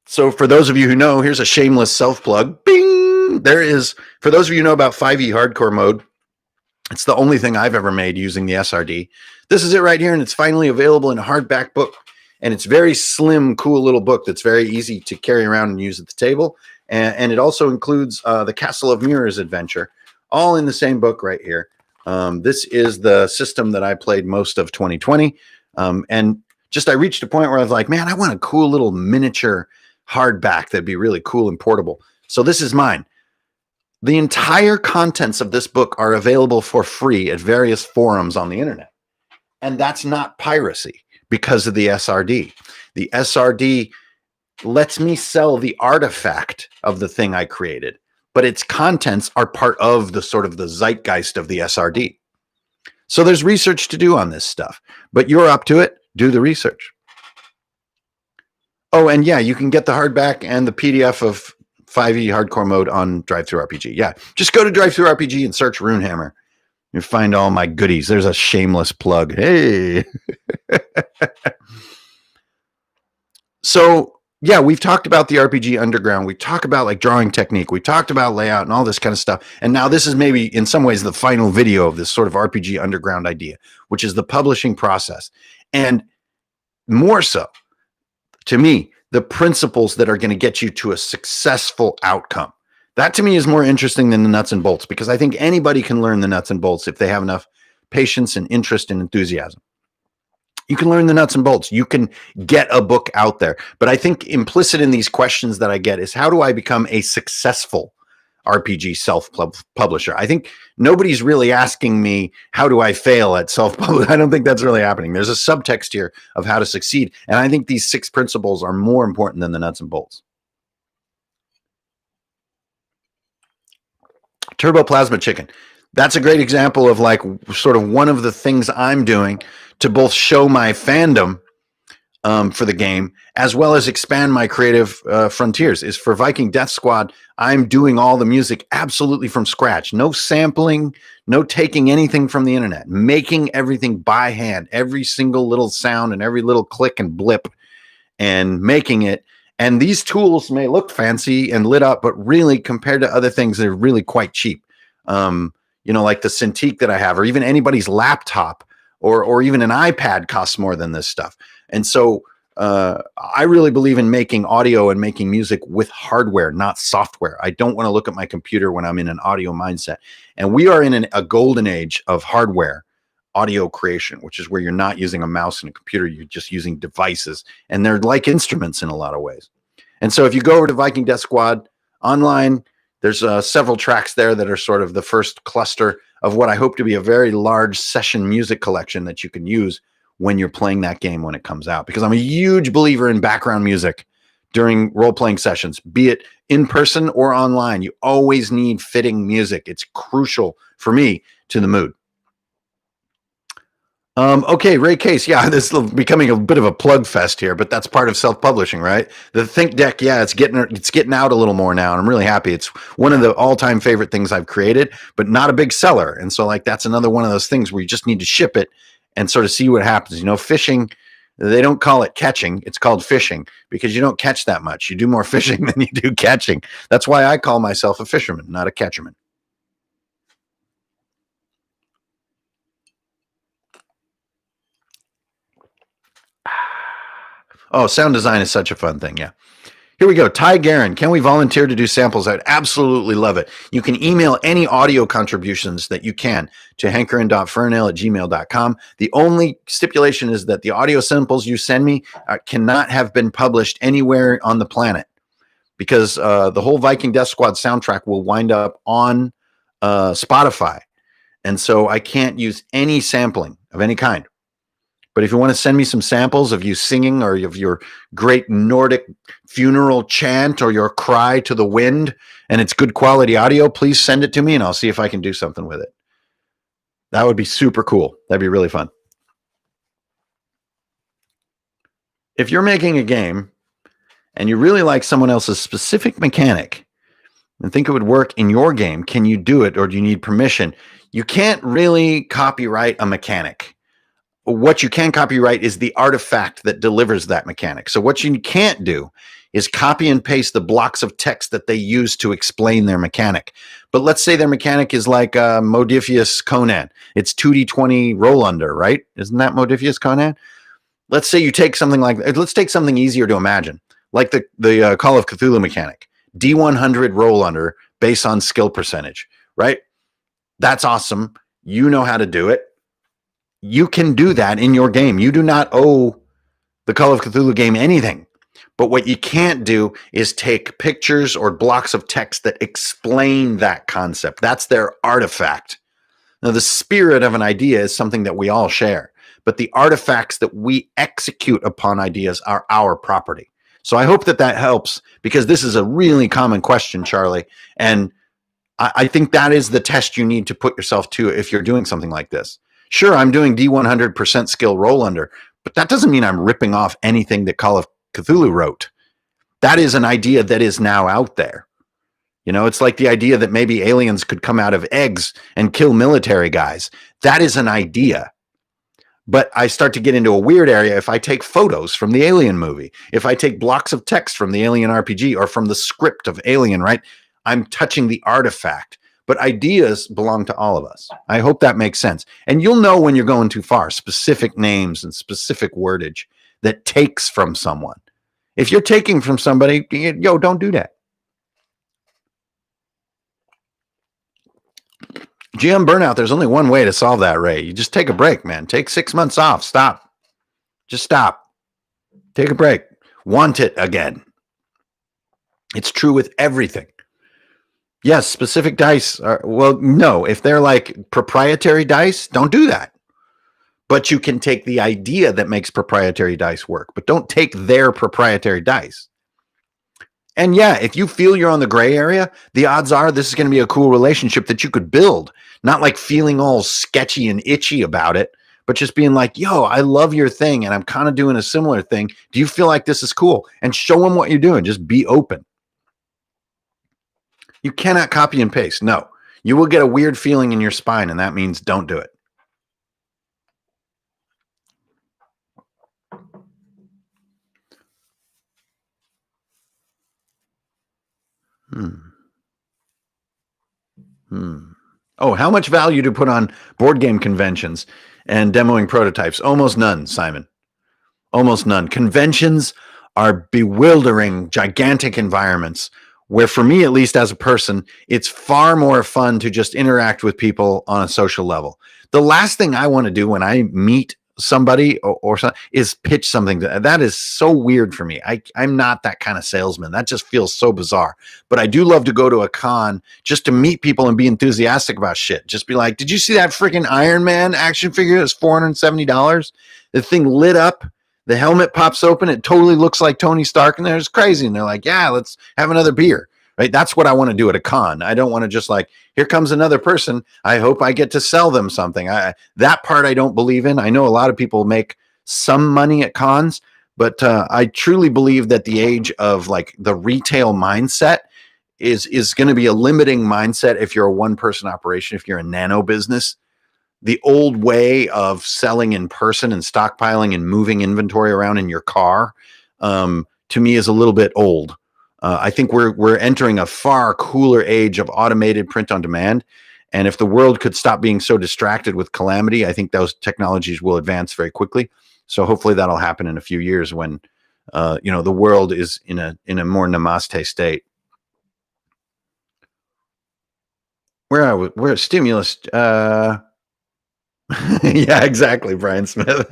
So for those of you who know, here's a shameless self-plug. Bing! There is, for those of you who know about 5e hardcore mode, it's the only thing I've ever made using the SRD. This is it right here, and it's finally available in a hardback book. And it's very slim, cool little book that's very easy to carry around and use at the table. And it also includes the Castle of Mirrors adventure, all in the same book right here. This is the system that I played most of 2020. And just I reached a point where I was like, man, I want a cool little miniature hardback that'd be really cool and portable. So this is mine. The entire contents of this book are available for free at various forums on the internet. And that's not piracy because of the SRD. The SRD lets me sell the artifact of the thing I created, but its contents are part of the sort of the zeitgeist of the SRD. So there's research to do on this stuff, but you're up to it. Do the research. Oh, and yeah, you can get the hardback and the PDF of 5e hardcore mode on DriveThruRPG. Yeah, just go to DriveThruRPG and search Runehammer. You find all my goodies. There's a shameless plug. Hey. So yeah, we've talked about the RPG Underground. We talk about like drawing technique. We talked about layout and all this kind of stuff. And now this is maybe in some ways the final video of this sort of RPG Underground idea, which is the publishing process. And more so, to me, the principles that are going to get you to a successful outcome. That to me is more interesting than the nuts and bolts, because I think anybody can learn the nuts and bolts if they have enough patience and interest and enthusiasm. You can learn the nuts and bolts. You can get a book out there. But I think implicit in these questions that I get is, how do I become a successful RPG self-publisher? I think nobody's really asking me, how do I fail at self-publishing? I don't think that's really happening. There's a subtext here of how to succeed. And I think these 6 principles are more important than the nuts and bolts. Turbo Plasma Chicken. That's a great example of like sort of one of the things I'm doing to both show my fandom for the game, as well as expand my creative frontiers. Is for Viking Death Squad, I'm doing all the music absolutely from scratch. No sampling, no taking anything from the internet, making everything by hand, every single little sound and every little click and blip, and making it. And these tools may look fancy and lit up, but really compared to other things, they're really quite cheap. Like the Cintiq that I have, or even anybody's laptop, or even an iPad costs more than this stuff. And so I really believe in making audio and making music with hardware, not software. I don't want to look at my computer when I'm in an audio mindset. And we are in a golden age of hardware audio creation, which is where you're not using a mouse and a computer, you're just using devices. And they're like instruments in a lot of ways. And so if you go over to Viking Death Squad online, there's several tracks there that are sort of the first cluster of what I hope to be a very large session music collection that you can use when you're playing that game when it comes out. Because I'm a huge believer in background music during role-playing sessions, be it in person or online. You always need fitting music. It's crucial for me to the mood. Okay, Ray Case. Yeah, this is becoming a bit of a plug fest here, but that's part of self-publishing, right? The Think Deck, yeah, it's getting out a little more now, and I'm really happy. It's one of the all-time favorite things I've created, but not a big seller. And so, like, that's another one of those things where you just need to ship it and sort of see what happens. You know, fishing, they don't call it catching; it's called fishing because you don't catch that much. You do more fishing than you do catching. That's why I call myself a fisherman, not a catcherman. Oh, sound design is such a fun thing. Yeah. Here we go. Ty Guerin, can we volunteer to do samples? I'd absolutely love it. You can email any audio contributions that you can to hankerin.fernail@gmail.com. The only stipulation is that the audio samples you send me cannot have been published anywhere on the planet because the whole Viking Death Squad soundtrack will wind up on Spotify. And so I can't use any sampling of any kind. But if you want to send me some samples of you singing or of your great Nordic funeral chant or your cry to the wind and it's good quality audio, please send it to me and I'll see if I can do something with it. That would be super cool. That'd be really fun. If you're making a game and you really like someone else's specific mechanic and think it would work in your game, can you do it or do you need permission? You can't really copyright a mechanic. What you can copyright is the artifact that delivers that mechanic. So what you can't do is copy and paste the blocks of text that they use to explain their mechanic. But let's say their mechanic is like Modifius Conan. It's 2d20 roll under, right? Isn't that Modifius Conan? Let's say you take something like, let's take something easier to imagine, like the Call of Cthulhu mechanic, D100 roll under based on skill percentage, right? That's awesome. You know how to do it. You can do that in your game. You do not owe the Call of Cthulhu game anything. But what you can't do is take pictures or blocks of text that explain that concept. That's their artifact. Now, the spirit of an idea is something that we all share, but the artifacts that we execute upon ideas are our property. So I hope that that helps because this is a really common question, Charlie. And I think that is the test you need to put yourself to if you're doing something like this. Sure, I'm doing D100% skill roll under, but that doesn't mean I'm ripping off anything that Call of Cthulhu wrote. That is an idea that is now out there. You know, it's like the idea that maybe aliens could come out of eggs and kill military guys. That is an idea. But I start to get into a weird area if I take photos from the Alien movie, if I take blocks of text from the Alien RPG or from the script of Alien, right? I'm touching the artifact. But ideas belong to all of us. I hope that makes sense. And you'll know when you're going too far, specific names and specific wordage that takes from someone. If you're taking from somebody, yo, don't do that. GM burnout, there's only one way to solve that, Ray. You just take a break, man. Take 6 months off. Stop. Just stop. Take a break. Want it again. It's true with everything. Yes, specific dice are, well, no, if they're like proprietary dice, don't do that. But you can take the idea that makes proprietary dice work, but don't take their proprietary dice. And yeah, if you feel you're on the gray area, the odds are this is going to be a cool relationship that you could build, not like feeling all sketchy and itchy about it, but just being like, yo, I love your thing and I'm kind of doing a similar thing. Do you feel like this is cool? And show them what you're doing. Just be open. You cannot copy and paste. No, you will get a weird feeling in your spine, and that means don't do it. Oh, how much value to put on board game conventions and demoing prototypes? Almost none, Simon. Almost none. Conventions are bewildering, gigantic environments where, for me, at least as a person, it's far more fun to just interact with people on a social level. The last thing I want to do when I meet somebody or is pitch something that is so weird for me. I'm not that kind of salesman. That just feels so bizarre. But I do love to go to a con just to meet people and be enthusiastic about shit. Just be like, did you see that freaking Iron Man action figure? It's $470. The thing lit up. The helmet pops open. It totally looks like Tony Stark, and there's crazy. And they're like, yeah, let's have another beer. Right? That's what I want to do at a con. I don't want to just like, here comes another person. I hope I get to sell them something. That part I don't believe in. I know a lot of people make some money at cons, but I truly believe that the age of like the retail mindset is going to be a limiting mindset if you're a one-person operation, if you're a nano business. The old way of selling in person and stockpiling and moving inventory around in your car, to me, is a little bit old. I think we're entering a far cooler age of automated print on demand. And if the world could stop being so distracted with calamity, I think those technologies will advance very quickly. So hopefully that'll happen in a few years when, the world is in a more namaste state. Where are we? Where stimulus? Yeah, exactly, Brian Smith.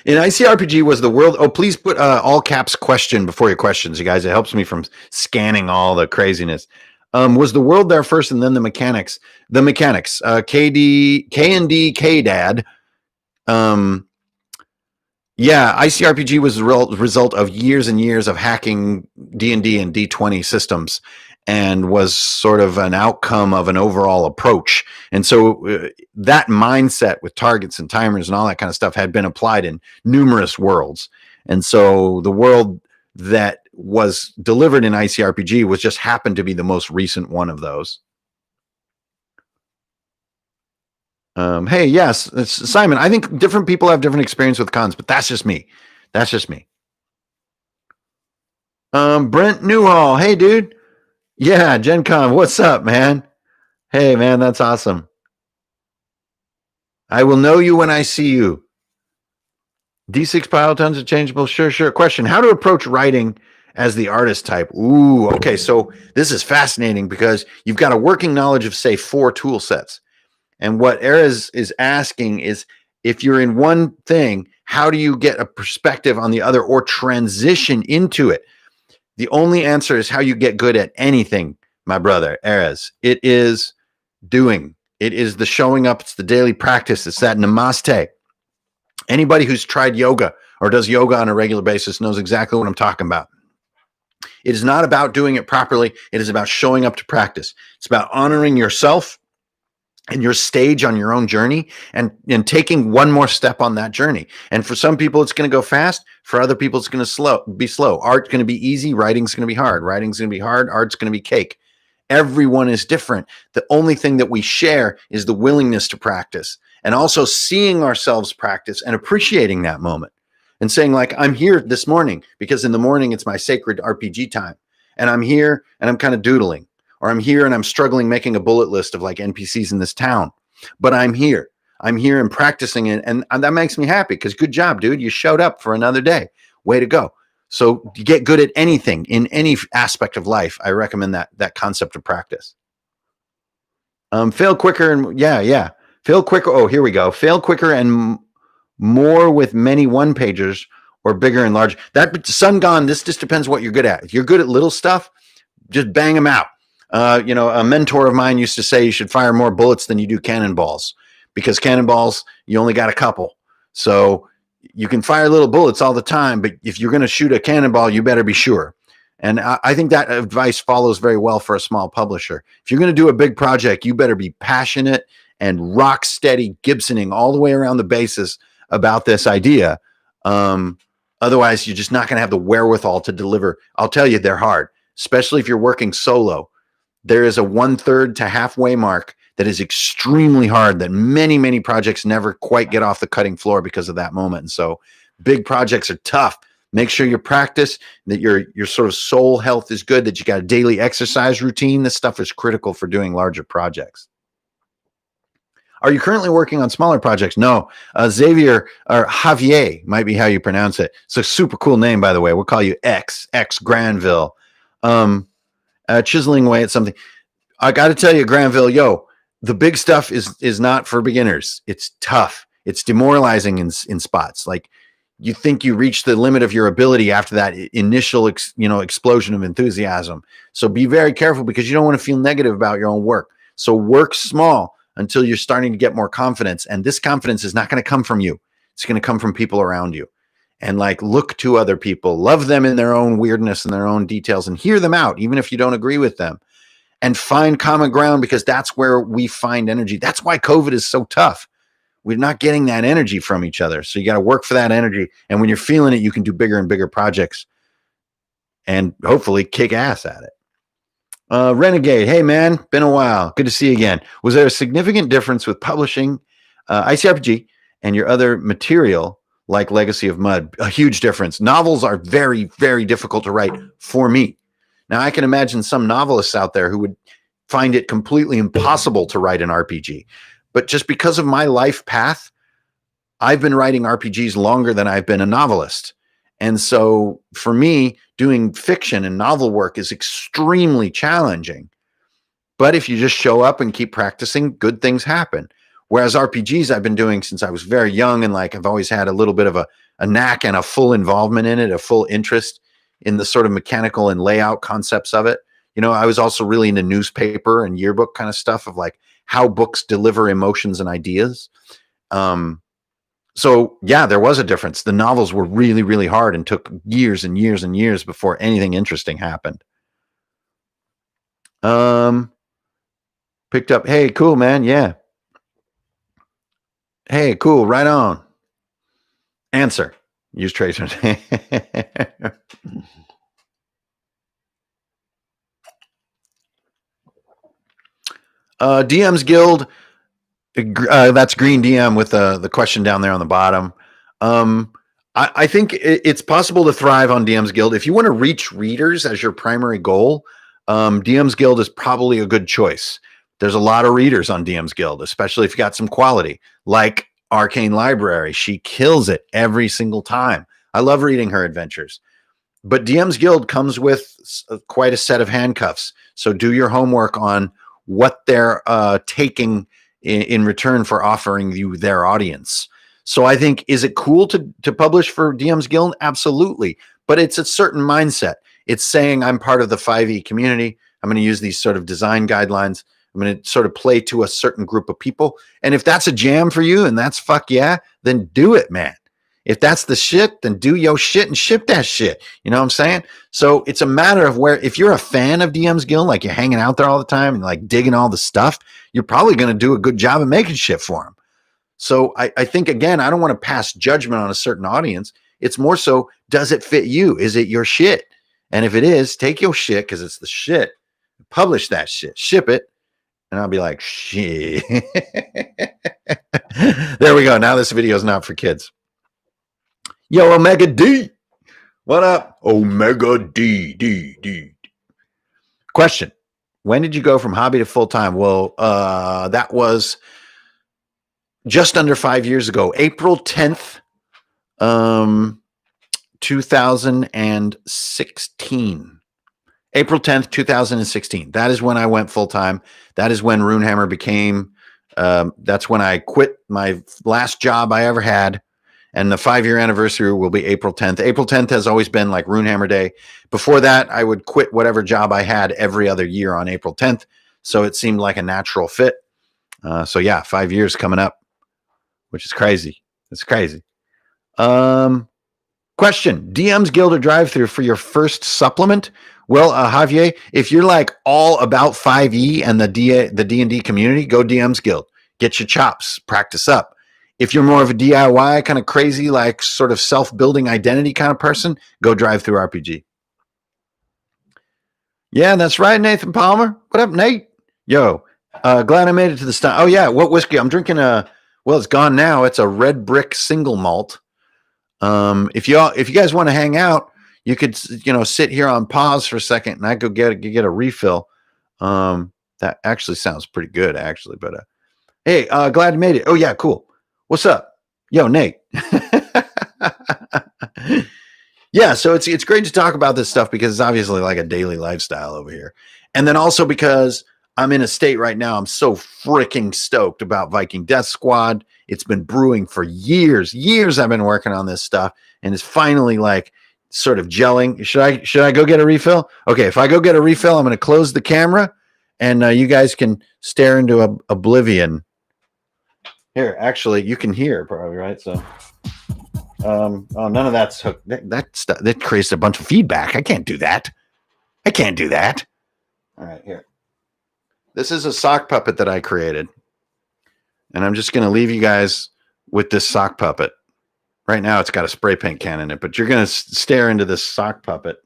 In ICRPG, was the world? Oh, please put all caps question before your questions, you guys. It helps me from scanning all the craziness. Was the world there first, and then the mechanics? The mechanics. KD, KND, KDAD. Yeah, ICRPG was the result of years and years of hacking D&D and D20 systems, and was sort of an outcome of an overall approach. And so that mindset with targets and timers and all that kind of stuff had been applied in numerous worlds. And so the world that was delivered in ICRPG was just happened to be the most recent one of those. Hey, yes, it's Simon. I think different people have different experience with cons, but that's just me. That's just me. Brent Newhall. Hey, dude. Yeah, Gen Con. What's up, man? Hey, man, that's awesome. I will know you when I see you. D6 pile tons of changeable. Sure. Question: how to approach writing as the artist type? Ooh, okay. So this is fascinating because you've got a working knowledge of, say, 4 tool sets. And what Erez is asking is, if you're in one thing, how do you get a perspective on the other or transition into it? The only answer is how you get good at anything, my brother, Erez. It is doing. It is the showing up. It's the daily practice. It's that namaste. Anybody who's tried yoga or does yoga on a regular basis knows exactly what I'm talking about. It is not about doing it properly. It is about showing up to practice. It's about honoring yourself and your stage on your own journey, and taking one more step on that journey. And for some people, it's going to go fast. For other people, it's going to be slow. Art's going to be easy. Writing's going to be hard. Writing's going to be hard. Art's going to be cake. Everyone is different. The only thing that we share is the willingness to practice, and also seeing ourselves practice and appreciating that moment and saying, like, I'm here this morning because in the morning it's my sacred RPG time, and I'm here and I'm kind of doodling. Or I'm here and I'm struggling making a bullet list of like NPCs in this town, but I'm here and practicing it. And that makes me happy because good job, dude. You showed up for another day. Way to go. So to get good at anything in any aspect of life, I recommend that concept of practice. Fail quicker and fail quicker. Oh, here we go. Fail quicker and more with many one pagers or bigger and large. That Sun Gone, this just depends what you're good at. If you're good at little stuff, just bang them out. A mentor of mine used to say you should fire more bullets than you do cannonballs, because cannonballs, you only got a couple. So you can fire little bullets all the time, but if you're going to shoot a cannonball, you better be sure. And I think that advice follows very well for a small publisher. If you're going to do a big project, you better be passionate and rock steady Gibsoning all the way around the bases about this idea. Otherwise, you're just not going to have the wherewithal to deliver. I'll tell you, they're hard, especially if you're working solo. There is a 1/3 to halfway mark that is extremely hard, that many, many projects never quite get off the cutting floor because of that moment. And so big projects are tough. Make sure you practice, that your sort of soul health is good, that you got a daily exercise routine. This stuff is critical for doing larger projects. Are you currently working on smaller projects? No. Xavier, or Javier might be how you pronounce it. It's a super cool name, by the way. We'll call you X Granville. Chiseling away at something. I got to tell you, Granville, the big stuff is not for beginners. It's tough. It's demoralizing in spots. Like, you think you reach the limit of your ability after that initial, explosion of enthusiasm. So be very careful, because you don't want to feel negative about your own work. So work small until you're starting to get more confidence. And this confidence is not going to come from you. It's going to come from people around you. And like, look to other people, love them in their own weirdness and their own details, and hear them out, even if you don't agree with them, and find common ground, because that's where we find energy. That's why COVID is so tough. We're not getting that energy from each other. So you got to work for that energy. And when you're feeling it, you can do bigger and bigger projects and hopefully kick ass at it. Renegade, hey man, been a while. Good to see you again. Was there a significant difference with publishing ICRPG and your other material like Legacy of Mud? A huge difference. Novels are very, very difficult to write for me. Now, I can imagine some novelists out there who would find it completely impossible to write an RPG. But just because of my life path, I've been writing RPGs longer than I've been a novelist. And so for me, doing fiction and novel work is extremely challenging. But if you just show up and keep practicing, good things happen. Whereas RPGs I've been doing since I was very young, and like I've always had a little bit of a knack and a full involvement in it, a full interest in the sort of mechanical and layout concepts of it. You know, I was also really into newspaper and yearbook kind of stuff of like how books deliver emotions and ideas. So yeah, there was a difference. The novels were really, really hard and took years and years and years before anything interesting happened. Picked up, hey, cool, man. Yeah. Hey, cool, right on. Answer. Use tracers. DM's Guild. That's Green DM with the question down there on the bottom. I think it's possible to thrive on DM's Guild. If you want to reach readers as your primary goal, DM's Guild is probably a good choice. There's a lot of readers on DM's Guild, especially if you got some quality, like Arcane Library. She kills it every single time. I love reading her adventures. But DM's Guild comes with quite a set of handcuffs. So do your homework on what they're taking in return for offering you their audience. So I think, is it cool to publish for DM's Guild? Absolutely. But it's a certain mindset. It's saying, I'm part of the 5e community. I'm going to use these sort of design guidelines. I'm going to sort of play to a certain group of people. And if that's a jam for you and that's fuck yeah, then do it, man. If that's the shit, then do your shit and ship that shit. You know what I'm saying? So it's a matter of where, if you're a fan of DM's Guild, like you're hanging out there all the time and like digging all the stuff, you're probably going to do a good job of making shit for them. So I think, again, I don't want to pass judgment on a certain audience. It's more so, does it fit you? Is it your shit? And if it is, take your shit, because it's the shit, publish that shit, ship it. And I'll be like, shit. There we go. Now this video is not for kids. Yo, Omega D. What up? Omega D. Question. When did you go from hobby to full-time? Well, that was just under 5 years ago. April 10th, 2016. April 10th, 2016. That is when I went full-time. That is when Runehammer became, that's when I quit my last job I ever had. And the 5-year anniversary will be April 10th. April 10th has always been like Runehammer Day. Before that, I would quit whatever job I had every other year on April 10th. So it seemed like a natural fit. So yeah, 5 years coming up, which is crazy. It's crazy. Question. DM's Guild or drive-through for your first supplement? Well, Javier, if you're like all about 5e and the D&D community, go DM's Guild. Get your chops. Practice up. If you're more of a DIY kind of crazy, like sort of self-building identity kind of person, go drive-through RPG. Yeah, that's right, Nathan Palmer. What up, Nate? Yo, glad I made it to the start. Oh yeah, what whiskey? I'm drinking well, it's gone now. It's a Red Brick single malt. If you guys want to hang out, you could, sit here on pause for a second and I go get a refill. That actually sounds pretty good, actually. But hey, glad you made it. Oh yeah, cool. What's up? Yo, Nate. Yeah, so it's great to talk about this stuff because it's obviously like a daily lifestyle over here. And then also because I'm in a state right now, I'm so freaking stoked about Viking Death Squad. It's been brewing for years. I've been working on this stuff, and it's finally like sort of gelling. Should I go get a refill? Okay, if I go get a refill, I'm going to close the camera, and you guys can stare into oblivion. Here, actually, you can hear probably, right? So Oh, none of that's hooked. That creates a bunch of feedback. I can't do that. All right, here. This is a sock puppet that I created. And I'm just going to leave you guys with this sock puppet. Right now, it's got a spray paint can in it, but you're going to stare into this sock puppet.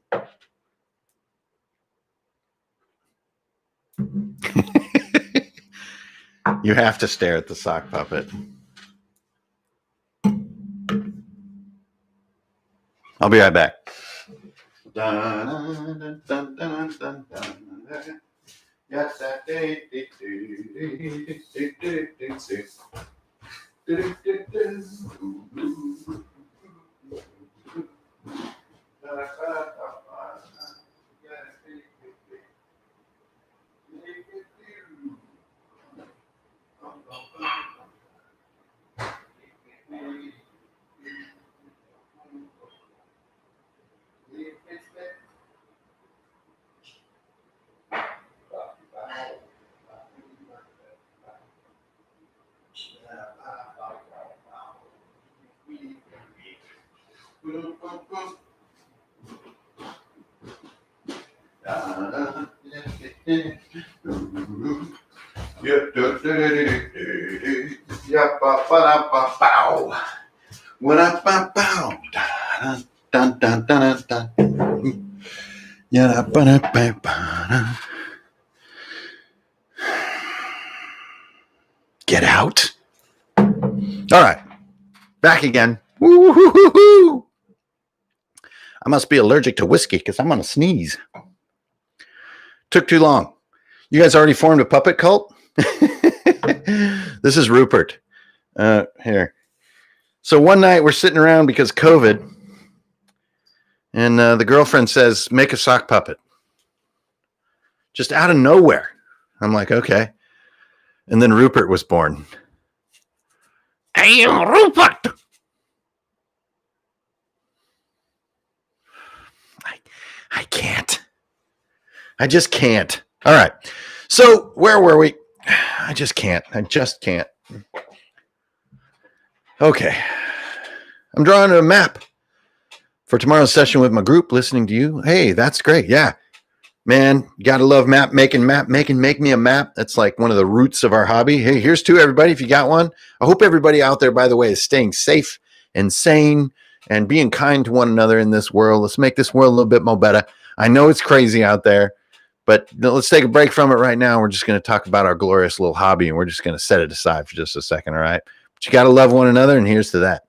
You have to stare at the sock puppet. I'll be right back. Yes, that day. Get out. All right. Back again. Woo-hoo-hoo-hoo. I must be allergic to whiskey because I'm going to sneeze. Took too long. You guys already formed a puppet cult? This is Rupert. Here. So one night we're sitting around because COVID, and the girlfriend says, make a sock puppet. Just out of nowhere. I'm like, okay. And then Rupert was born. I am Rupert. I can't. I just can't. All right. So where were we? I just can't. Okay. I'm drawing a map for tomorrow's session with my group, listening to you. Hey, that's great. Yeah. Man, you got to love map making. Make me a map. That's like one of the roots of our hobby. Hey, here's two, everybody, if you got one. I hope everybody out there, by the way, is staying safe and sane and being kind to one another in this world. Let's make this world a little bit more better. I know it's crazy out there, but let's take a break from it right now. We're just going to talk about our glorious little hobby, and we're just going to set it aside for just a second, all right? But you got to love one another, and here's to that.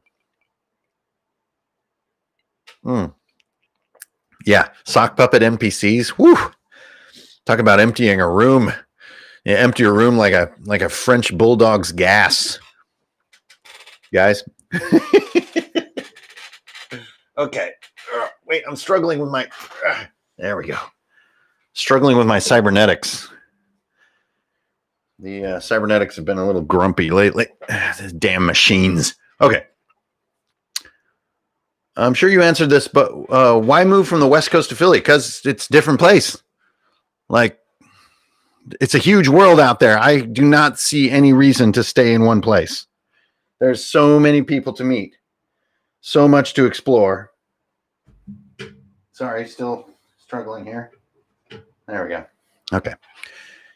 Yeah, sock puppet NPCs. Woo! Talk about emptying a room. You empty a room like a French bulldog's gas. Guys. Okay. Wait, I'm struggling with my... there we go. Struggling with my cybernetics. The cybernetics have been a little grumpy lately. These damn machines. Okay. I'm sure you answered this, but why move from the West Coast to Philly? Because it's a different place. Like, it's a huge world out there. I do not see any reason to stay in one place. There's so many people to meet. So much to explore. Sorry, still struggling here. There we go. Okay.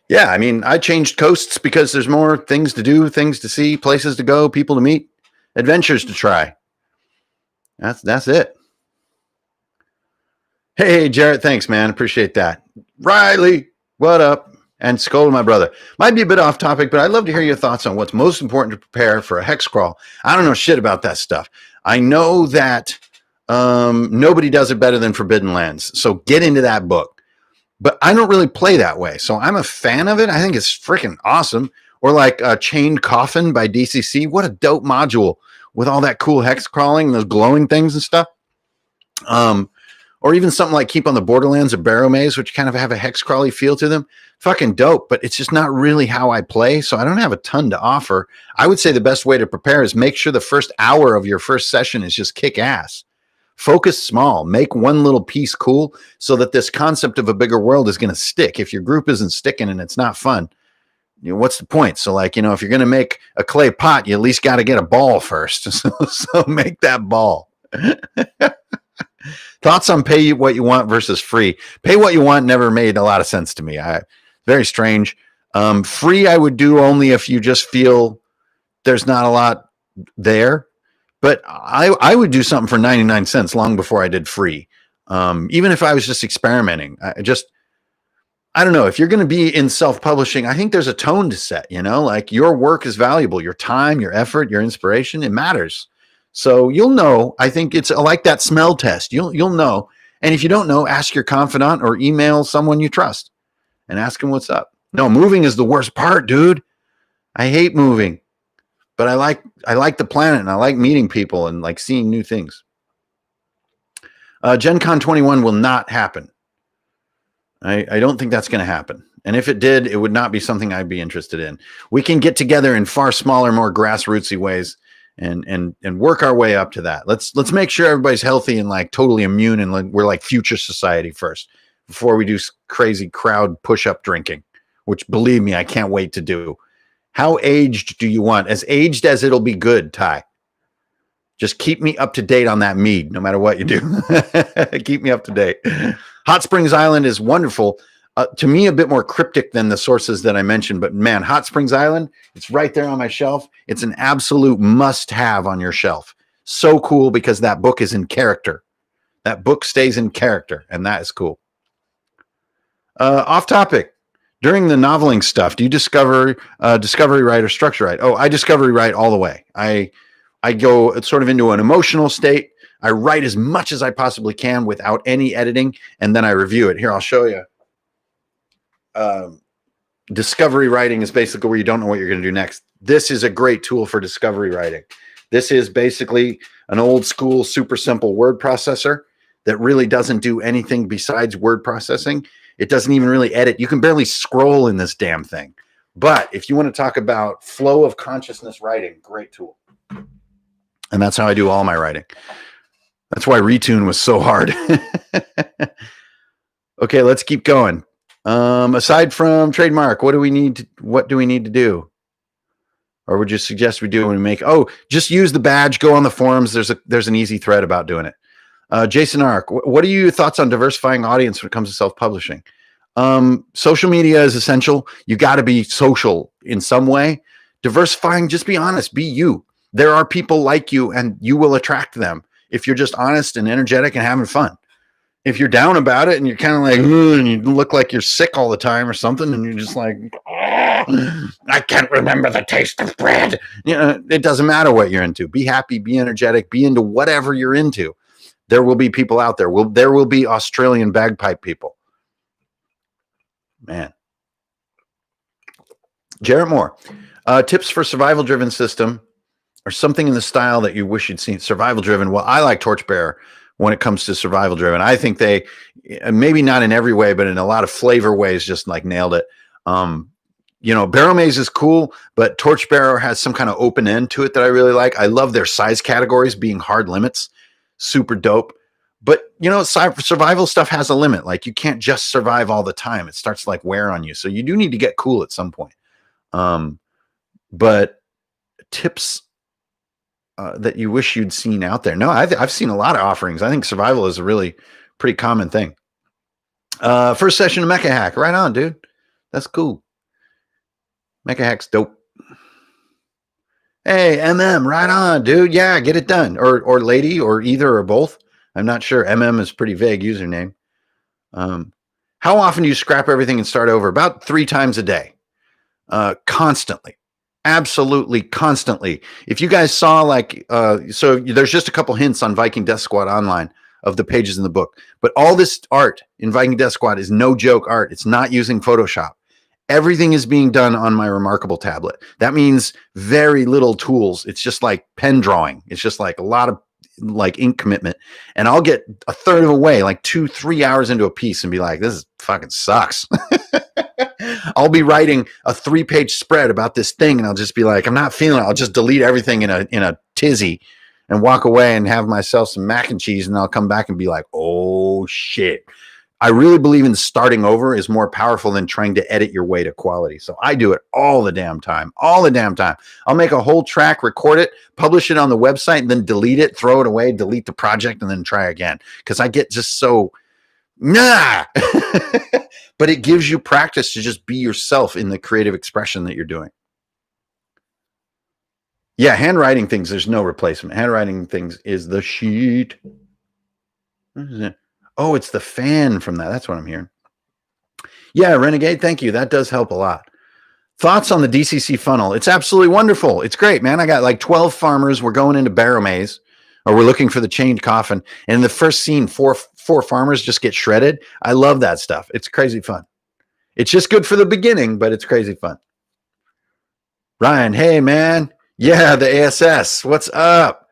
Yeah, I mean, I changed coasts because there's more things to do, things to see, places to go, people to meet, adventures to try. That's it. Hey, Jarrett, thanks, man. Appreciate that. Riley, what up? And Skull, my brother. Might be a bit off topic, but I'd love to hear your thoughts on what's most important to prepare for a hex crawl. I don't know shit about that stuff. I know that nobody does it better than Forbidden Lands. So get into that book. But I don't really play that way. So I'm a fan of it. I think it's freaking awesome. Or like Chained Coffin by DCC. What a dope module with all that cool hex crawling and those glowing things and stuff. Or even something like Keep on the Borderlands or Barrow Maze, which kind of have a hex crawly feel to them. Fucking dope, but it's just not really how I play, so I don't have a ton to offer. I would say the best way to prepare is make sure the first hour of your first session is just kick ass. Focus small. Make one little piece cool so that this concept of a bigger world is going to stick. If your group isn't sticking and it's not fun, you know, what's the point? So like, you know, if you're going to make a clay pot, you at least got to get a ball first. So make that ball. Thoughts on pay what you want versus free? Pay what you want never made a lot of sense to me. Very strange. Free, I would do only if you just feel there's not a lot there. But I would do something for 99 cents long before I did free. Even if I was just experimenting. I don't know. If you're going to be in self-publishing, I think there's a tone to set, like your work is valuable, your time, your effort, your inspiration, it matters. So you'll know. I think it's like that smell test. You'll know. And if you don't know, ask your confidant or email someone you trust and ask them what's up. No, moving is the worst part, dude. I hate moving, but I like the planet and I like meeting people and like seeing new things. Gen Con 21 will not happen. I don't think that's going to happen. And if it did, it would not be something I'd be interested in. We can get together in far smaller, more grassrootsy ways and work our way up to that. Let's make sure everybody's healthy and like totally immune and like, we're like future society first before we do crazy crowd push-up drinking, which believe me, I can't wait to do. How aged do you want? As aged as it'll be good, Ty. Just keep me up to date on that mead, no matter what you do. Keep me up to date. Hot Springs Island is wonderful. To me, a bit more cryptic than the sources that I mentioned. But man, Hot Springs Island, it's right there on my shelf. It's an absolute must-have on your shelf. So cool because that book is in character. That book stays in character, and that is cool. Off topic. During the noveling stuff, do you discovery write or structure write? Oh, I discovery write all the way. I go sort of into an emotional state. I write as much as I possibly can without any editing, and then I review it. Here, I'll show you. Discovery writing is basically where you don't know what you're going to do next. This is a great tool for discovery writing. This is basically an old school, super simple word processor that really doesn't do anything besides word processing. It doesn't even really edit. You can barely scroll in this damn thing. But if you want to talk about flow of consciousness writing, great tool. And that's how I do all my writing. That's why Retune was so hard. Okay, let's keep going. Aside from trademark, what do we need to do? Or would you suggest we do when we make? Oh, just use the badge. Go on the forums. There's an easy thread about doing it. Jason Ark, what are your thoughts on diversifying audience when it comes to self-publishing? Social media is essential. You got to be social in some way. Diversifying, just be honest. Be you. There are people like you, and you will attract them if you're just honest and energetic and having fun. If you're down about it and you're kind of like, and you look like you're sick all the time or something, and you're just like, I can't remember the taste of bread. It doesn't matter what you're into. Be happy, be energetic, be into whatever you're into. There will be people out there. There will be Australian bagpipe people. Man. Jarrett Moore. Tips for survival-driven system or something in the style that you wish you'd seen. Survival-driven. Well, I like Torchbearer when it comes to survival-driven. I think they, maybe not in every way, but in a lot of flavor ways, just like nailed it. Barrel Maze is cool, but Torchbearer has some kind of open end to it that I really like. I love their size categories being hard limits. Super dope. But, survival stuff has a limit. Like, you can't just survive all the time. It starts to, like, wear on you. So you do need to get cool at some point. But tips that you wish you'd seen out there. No, I've seen a lot of offerings. I think survival is a really pretty common thing. First session of Mecha Hack. Right on, dude. That's cool. Mecha Hack's dope. Hey, right on, dude. Yeah, get it done. Or lady, or either or both. I'm not sure. is pretty vague username. How often do you scrap everything and start over? About 3 times a day. Constantly. Absolutely constantly. If you guys saw so there's just a couple hints on Viking Death Squad online of the pages in the book, but all this art in Viking Death Squad is no joke art. It's not using Photoshop. Everything is being done on my Remarkable tablet. That means very little tools. It's just like pen drawing. It's just like a lot of like ink commitment. And I'll get a third of a way, like 2-3 hours into a piece and be like, this is fucking sucks. I'll be writing a 3-page spread about this thing, and I'll just be like, I'm not feeling it. I'll just delete everything in a tizzy and walk away and have myself some mac and cheese, and I'll come back and be like, oh shit, I really believe in starting over is more powerful than trying to edit your way to quality. So I do it all the damn time, all the damn time. I'll make a whole track, record it, publish it on the website, and then delete it, throw it away, delete the project, and then try again. Because I get just so, nah. But it gives you practice to just be yourself in the creative expression that you're doing. Yeah, handwriting things, there's no replacement. Handwriting things is the shit. What is it? Oh, it's the fan from that. That's what I'm hearing. Yeah, Renegade, thank you. That does help a lot. Thoughts on the DCC funnel? It's absolutely wonderful. It's great, man. I got like 12 farmers. We're going into Barrow Maze, or we're looking for the chained coffin. And in the first scene, four farmers just get shredded. I love that stuff. It's crazy fun. It's just good for the beginning, but it's crazy fun. Ryan, hey, man. Yeah, the ASS. What's up?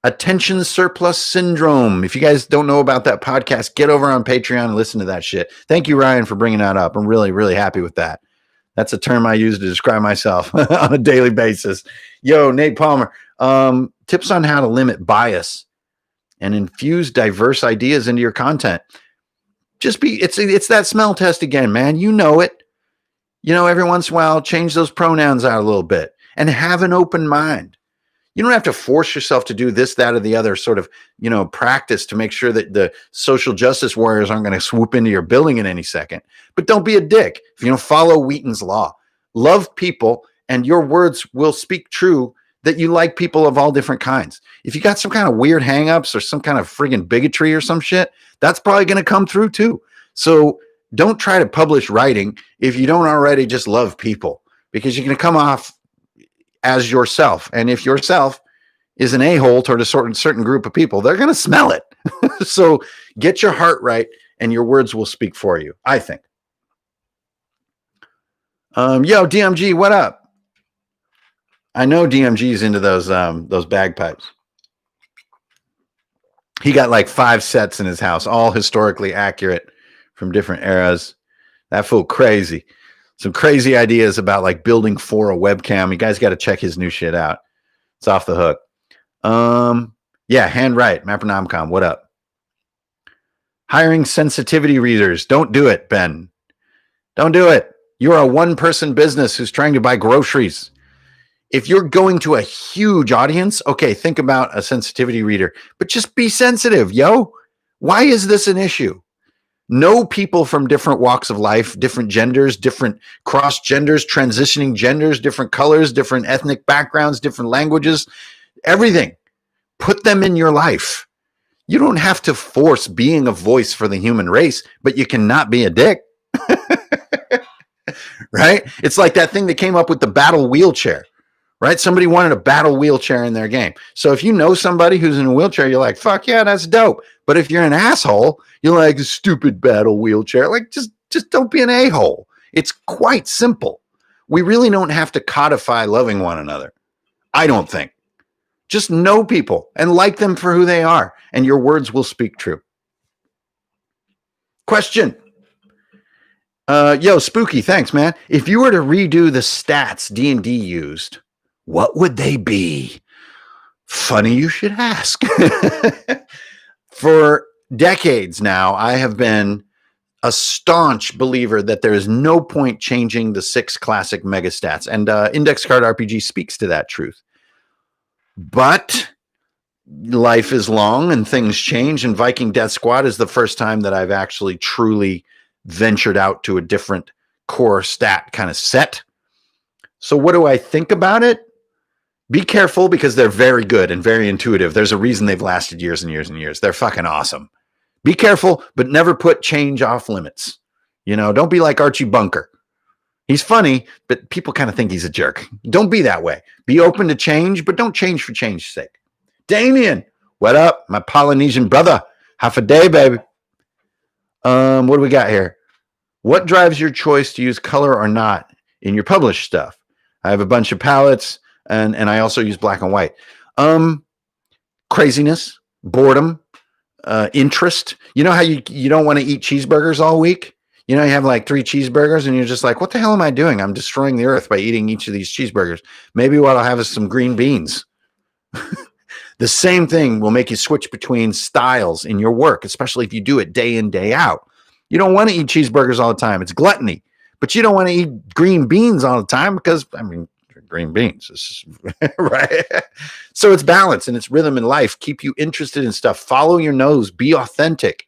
Attention surplus syndrome. If you guys don't know about that podcast, get over on Patreon and listen to that shit. Thank you, Ryan, for bringing that up. I'm really, really happy with that. That's a term I use to describe myself on a daily basis. Yo, Nate Palmer. Tips on how to limit bias and infuse diverse ideas into your content. Just it's that smell test again, man. You know it. Every once in a while, change those pronouns out a little bit and have an open mind. You don't have to force yourself to do this, that, or the other sort of, practice to make sure that the social justice warriors aren't going to swoop into your building in any second. But don't be a dick. Follow Wheaton's law. Love people, and your words will speak true that you like people of all different kinds. If you got some kind of weird hangups or some kind of friggin' bigotry or some shit, that's probably going to come through too. So don't try to publish writing if you don't already just love people, because you're going to come off as yourself. And if yourself is an a-hole toward a certain group of people, they're going to smell it. So get your heart right and your words will speak for you, I think. Yo, DMG, what up? I know DMG's into those bagpipes. He got like 5 sets in his house, all historically accurate from different eras. That fool crazy. Some crazy ideas about like building for a webcam. You guys got to check his new shit out. It's off the hook. Yeah, handwrite. Mappernomcom, what up? Hiring sensitivity readers. Don't do it, Ben. Don't do it. You're a one-person business who's trying to buy groceries. If you're going to a huge audience, okay, think about a sensitivity reader. But just be sensitive, yo. Why is this an issue? Know people from different walks of life, different genders, different cross genders, transitioning genders, different colors, different ethnic backgrounds, different languages, everything. Put them in your life. You don't have to force being a voice for the human race, but you cannot be a dick. Right? It's like that thing that came up with the battle wheelchair. Right? Somebody wanted a battle wheelchair in their game. So if you know somebody who's in a wheelchair, you're like, fuck yeah, that's dope. But if you're an asshole, you're like, stupid battle wheelchair. Like, just don't be an a-hole. It's quite simple. We really don't have to codify loving one another. I don't think. Just know people and like them for who they are, and your words will speak true. Question. Yo, Spooky, thanks, man. If you were to redo the stats D&D used, what would they be? Funny you should ask. For decades now, I have been a staunch believer that there is no point changing the 6 classic megastats, and Index Card RPG speaks to that truth. But life is long and things change, and Viking Death Squad is the first time that I've actually truly ventured out to a different core stat kind of set. So what do I think about it? Be careful, because they're very good and very intuitive. There's a reason they've lasted years and years and years. They're fucking awesome. Be careful, but never put change off limits. Don't be like Archie Bunker. He's funny, but people kind of think he's a jerk. Don't be that way. Be open to change, but don't change for change's sake. Damien, what up? My Polynesian brother. Half a day, baby. What do we got here? What drives your choice to use color or not in your published stuff? I have a bunch of palettes, and I also use black and white. Craziness, boredom, interest. You know how you don't want to eat cheeseburgers all week? You have like 3 cheeseburgers and you're just like, what the hell am I doing? I'm destroying the earth by eating each of these cheeseburgers. Maybe what I'll have is some green beans. The same thing will make you switch between styles in your work, especially if you do it day in, day out. You don't want to eat cheeseburgers all the time. It's gluttony. But you don't want to eat green beans all the time because, I mean, green beans. This is, right? So it's balance and it's rhythm in life. Keep you interested in stuff. Follow your nose. Be authentic.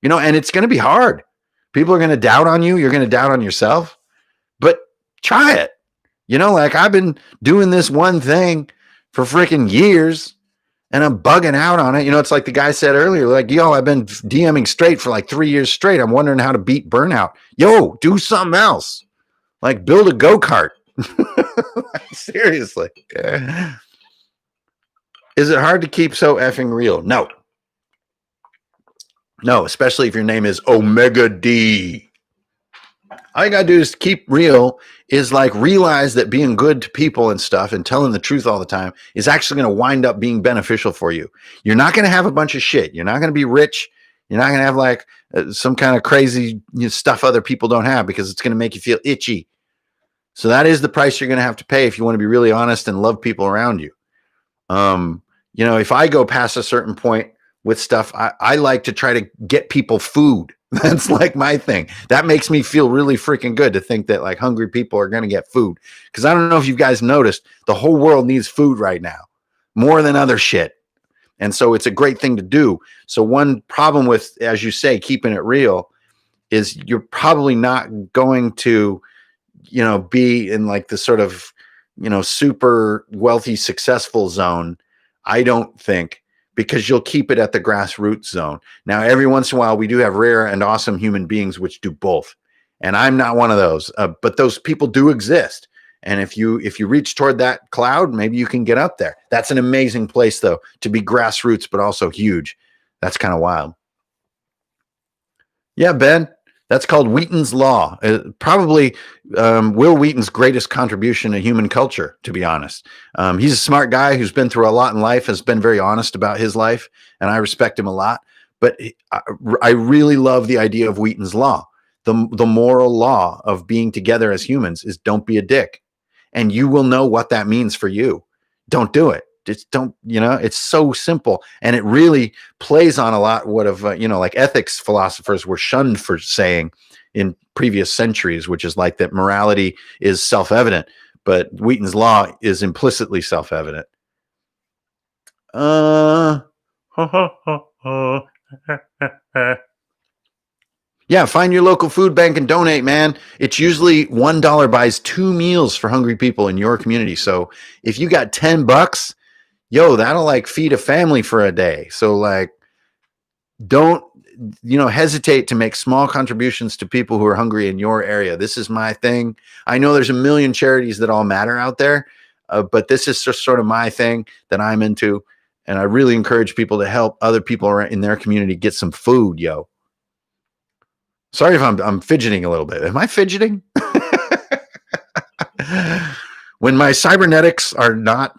And it's going to be hard. People are going to doubt on you. You're going to doubt on yourself. But try it. Like I've been doing this one thing for freaking years and I'm bugging out on it. It's like the guy said earlier, like, yo, I've been DMing straight for like 3 years straight. I'm wondering how to beat burnout. Yo, do something else. Like build a go-kart. Seriously. Is it hard to keep so effing real? No. No, especially if your name is Omega D. All you got to do is keep real, is like realize that being good to people and stuff and telling the truth all the time is actually going to wind up being beneficial for you. You're not going to have a bunch of shit. You're not going to be rich. You're not going to have like some kind of crazy stuff other people don't have because it's going to make you feel itchy. So that is the price you're going to have to pay if you want to be really honest and love people around you. If I go past a certain point with stuff, I like to try to get people food. That's like my thing. That makes me feel really freaking good to think that like hungry people are going to get food. Because I don't know if you guys noticed, the whole world needs food right now, more than other shit. And so it's a great thing to do. So one problem with, as you say, keeping it real is you're probably not going to, be in like the sort of, super wealthy, successful zone. I don't think, because you'll keep it at the grassroots zone. Now, every once in a while, we do have rare and awesome human beings which do both. And I'm not one of those, but those people do exist. And if you reach toward that cloud, maybe you can get up there. That's an amazing place, though, to be grassroots, but also huge. That's kind of wild. Yeah, Ben, that's called Wheaton's Law. Probably Will Wheaton's greatest contribution to human culture, to be honest. He's a smart guy who's been through a lot in life, has been very honest about his life, and I respect him a lot. But I really love the idea of Wheaton's Law. The moral law of being together as humans is don't be a dick. And you will know what that means for you. Don't do it. Just don't, it's so simple. And it really plays on a lot what of, like ethics philosophers were shunned for saying in previous centuries, which is like that morality is self-evident, but Wheaton's Law is implicitly self-evident. Yeah, find your local food bank and donate, man. It's usually $1 buys 2 meals for hungry people in your community. So if you got $10, yo, that'll like feed a family for a day. So like, don't, hesitate to make small contributions to people who are hungry in your area. This is my thing. I know there's a million charities that all matter out there, but this is just sort of my thing that I'm into. And I really encourage people to help other people in their community get some food, yo. Sorry if I'm fidgeting a little bit. Am I fidgeting? When my cybernetics are not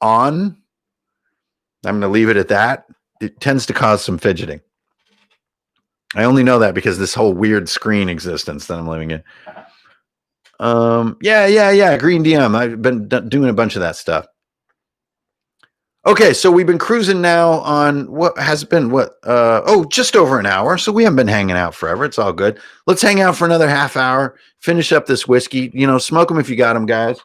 on, I'm going to leave it at that. It tends to cause some fidgeting. I only know that because this whole weird screen existence that I'm living in. Yeah. Green DM. I've been doing a bunch of that stuff. Okay, so we've been cruising now on what has been just over an hour. So we haven't been hanging out forever. It's all good. Let's hang out for another half hour. Finish up this whiskey. Smoke them if you got them, guys.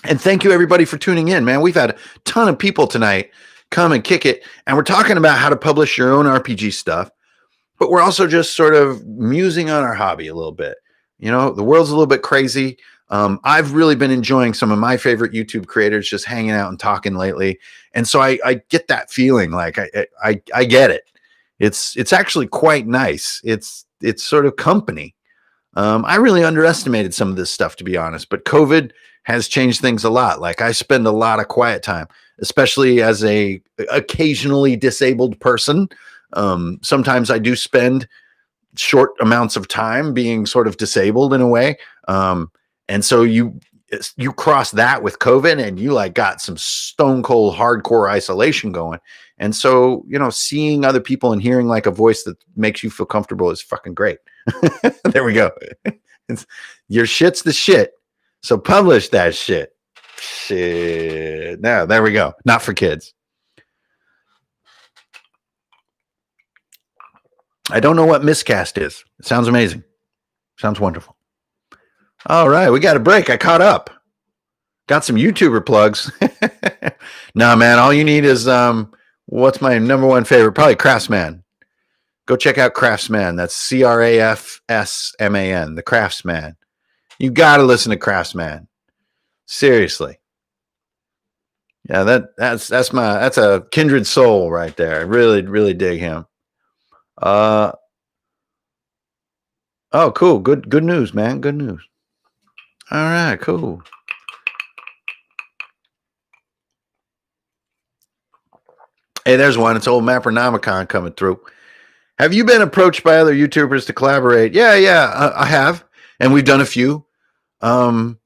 And thank you everybody for tuning in, man. We've had a ton of people tonight come and kick it, and we're talking about how to publish your own RPG stuff. But we're also just sort of musing on our hobby a little bit. The world's a little bit crazy. I've really been enjoying some of my favorite YouTube creators just hanging out and talking lately. And so I get that feeling like I get it. It's actually quite nice. It's sort of company. I really underestimated some of this stuff, to be honest, but COVID has changed things a lot. Like I spend a lot of quiet time, especially as a occasionally disabled person. Sometimes I do spend short amounts of time being sort of disabled in a way. And so you cross that with COVID and you like got some stone cold hardcore isolation going. And so, seeing other people and hearing like a voice that makes you feel comfortable is fucking great. There we go. Your shit's the shit. So publish that shit. Shit. Now, there we go. Not for kids. I don't know what miscast is. It sounds amazing. Sounds wonderful. All right, we got a break. I caught up. Got some YouTuber plugs. Nah, man, all you need is what's my number one favorite? Probably Craftsman. Go check out Craftsman. That's Crafsman, the Craftsman. You got to listen to Craftsman. Seriously. Yeah, that's a kindred soul right there. I really dig him. Oh, cool. Good news, man. Good news. All right, cool. Hey, there's one. It's old Mappernomicon coming through. Have you been approached by other YouTubers to collaborate? Yeah, I have, and we've done a few. I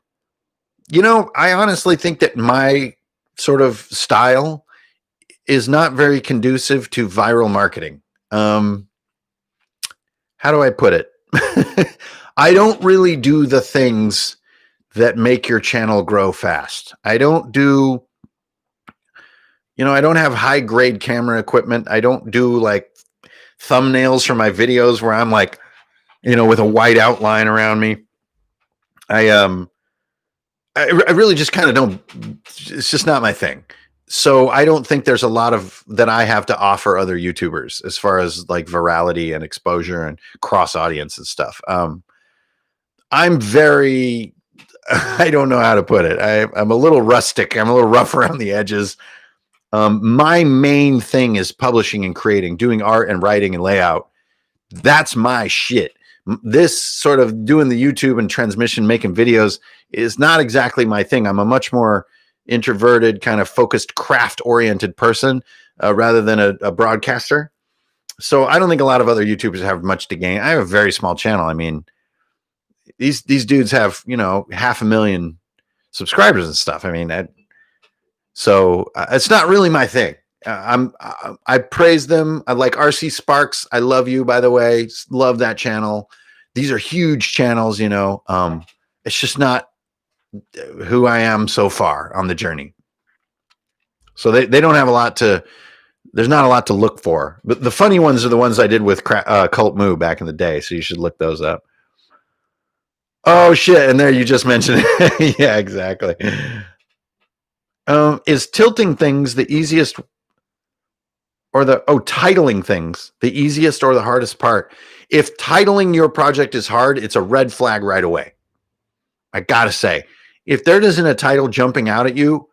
honestly think that my sort of style is not very conducive to viral marketing. How do I put it? I don't really do the things that make your channel grow fast. I don't have high grade camera equipment. I don't do like thumbnails for my videos where I'm like, with a white outline around me. I really just kind of don't, it's just not my thing. So I don't think there's a lot of that I have to offer other YouTubers as far as like virality and exposure and cross audience and stuff. I'm very, I don't know how to put it. I'm a little rustic. I'm a little rough around the edges. My main thing is publishing and creating, doing art and writing and layout. That's my shit. This sort of doing the YouTube and transmission, making videos is not exactly my thing. I'm a much more introverted, kind of focused, craft-oriented person rather than a broadcaster. So I don't think a lot of other YouTubers have much to gain. I have a very small channel. I mean, these dudes have, 500,000 subscribers and stuff. I mean, so it's not really my thing. I praise them. I like RC Sparks. I love you, by the way. Love that channel. These are huge channels, it's just not who I am so far on the journey. So they don't have there's not a lot to look for. But the funny ones are the ones I did with Cult Moo back in the day. So you should look those up. Oh, shit. And there you just mentioned it. Yeah, exactly. Is tilting things the easiest titling things the easiest or the hardest part? If titling your project is hard, it's a red flag right away. I gotta say, if there isn't a title jumping out at you,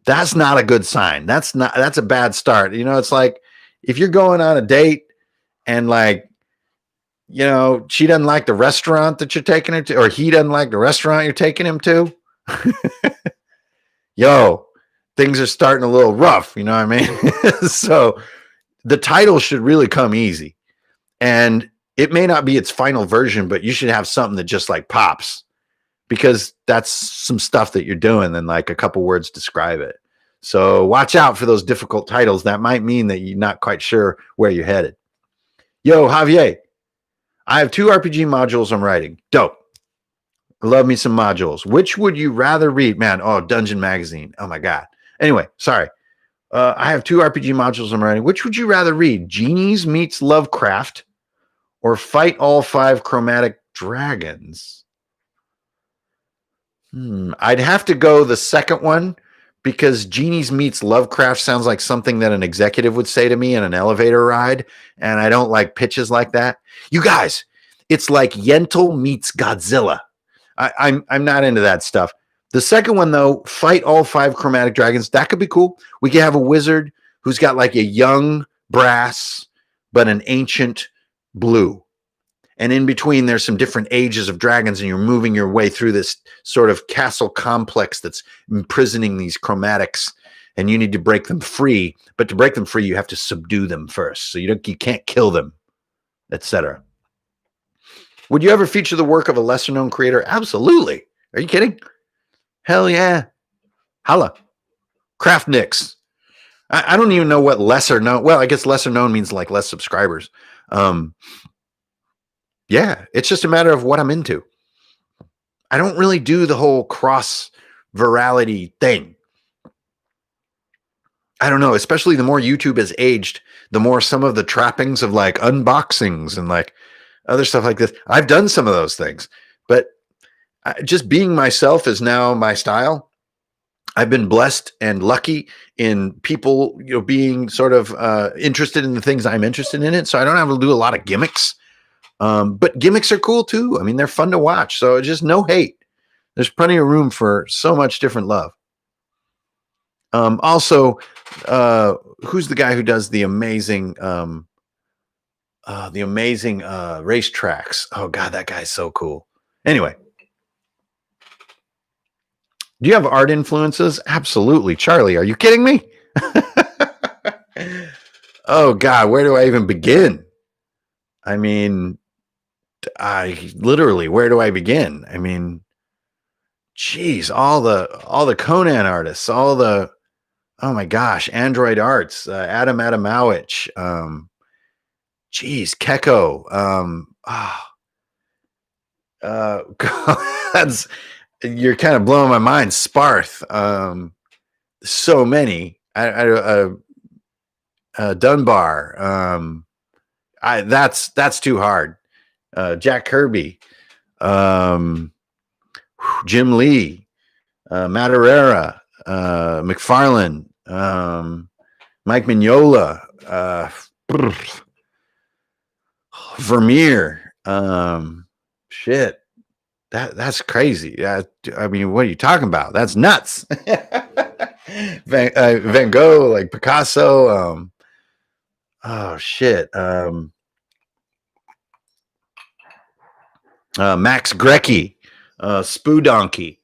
that's not a good sign. That's a bad start. It's like if you're going on a date and she doesn't like the restaurant that you're taking her to, or he doesn't like the restaurant you're taking him to. Yo, things are starting a little rough. You know what I mean? So the title should really come easy. And it may not be its final version, but you should have something that just like pops, because that's some stuff that you're doing and like a couple words describe it. So watch out for those difficult titles. That might mean that you're not quite sure where you're headed. Yo, Javier, I have 2 RPG modules I'm writing. Dope. Love me some modules. Which would you rather read? Man, Dungeon Magazine. Oh my God. Anyway, sorry. I have 2 RPG modules I'm writing. Which would you rather read? Genies meets Lovecraft or Fight All 5 Chromatic Dragons? I'd have to go the second one, because Genies meets Lovecraft sounds like something that an executive would say to me in an elevator ride, and I don't like pitches like that. You guys, it's like Yentl meets Godzilla. I'm not into that stuff. The second one, though, Fight All 5 Chromatic Dragons, that could be cool. We could have a wizard who's got like a young brass, but an ancient blue. And in between, there's some different ages of dragons, and you're moving your way through this sort of castle complex that's imprisoning these chromatics, and you need to break them free. But to break them free, you have to subdue them first. So you can't kill them, etc. Would you ever feature the work of a lesser-known creator? Absolutely. Are you kidding? Hell yeah. Holla. Craft Nicks. I don't even know what lesser known. Well, I guess lesser known means like less subscribers. Yeah, it's just a matter of what I'm into. I don't really do the whole cross virality thing. I don't know, especially the more YouTube has aged, the more some of the trappings of like unboxings and like other stuff like this. I've done some of those things, but just being myself is now my style. I've been blessed and lucky in people, being sort of interested in the things I'm interested in it. So I don't have to do a lot of gimmicks. But gimmicks are cool too. I mean, they're fun to watch. So just no hate. There's plenty of room for so much different love. Also, who's the guy who does the amazing racetracks? Oh God, that guy's so cool. Anyway, do you have art influences? Absolutely. Charlie, are you kidding me? Oh God, where do I even begin? I mean, where do I begin? I mean, geez, all the Conan artists, oh my gosh, Android Arts, Adam Adamowicz, geez, Keko, that's, you're kind of blowing my mind. Sparth, so many. Dunbar, that's too hard. Jack Kirby, Jim Lee, Matt Herrera, McFarlane, Mike Mignola, Vermeer, shit. That's crazy. I mean, what are you talking about? That's nuts. Van Gogh, like Picasso. Oh shit. Max Grecki, Spoo Donkey.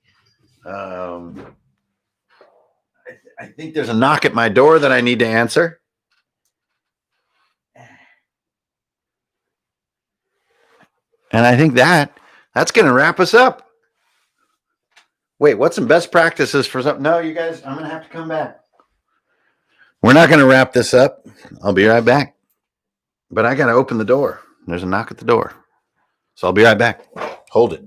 I think there's a knock at my door that I need to answer. And I think that's going to wrap us up. Wait, what's some best practices for something? No, you guys, I'm going to have to come back. We're not going to wrap this up. I'll be right back. But I got to open the door. There's a knock at the door. So I'll be right back. Hold it.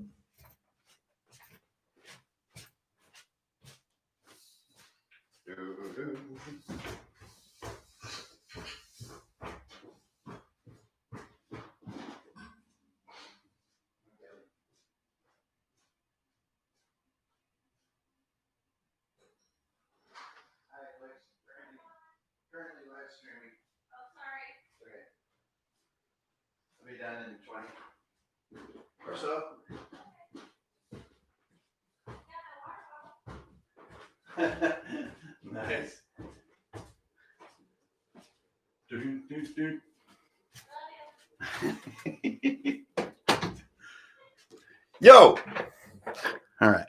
Currently live streaming. Oh, sorry. Okay. I'll be done in 20 or so. Nice. Yo! All right.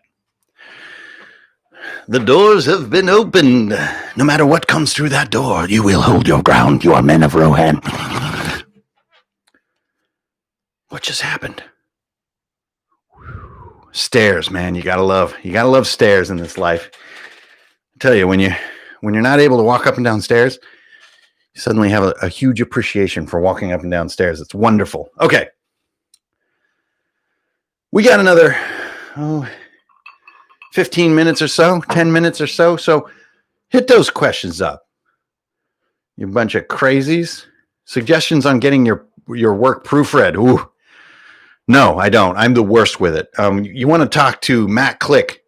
The doors have been opened. No matter what comes through that door, you will hold your ground. You are men of Rohan. What just happened? Stairs, man. You gotta love stairs in this life. I tell you, when you're not able to walk up and down stairs, you suddenly have a huge appreciation for walking up and down stairs. It's wonderful. Okay. We got another 15 minutes or so, 10 minutes or so. So hit those questions up. You bunch of crazies. Suggestions on getting your work proofread. Ooh. No, I don't. I'm the worst with it. You want to talk to Matt Click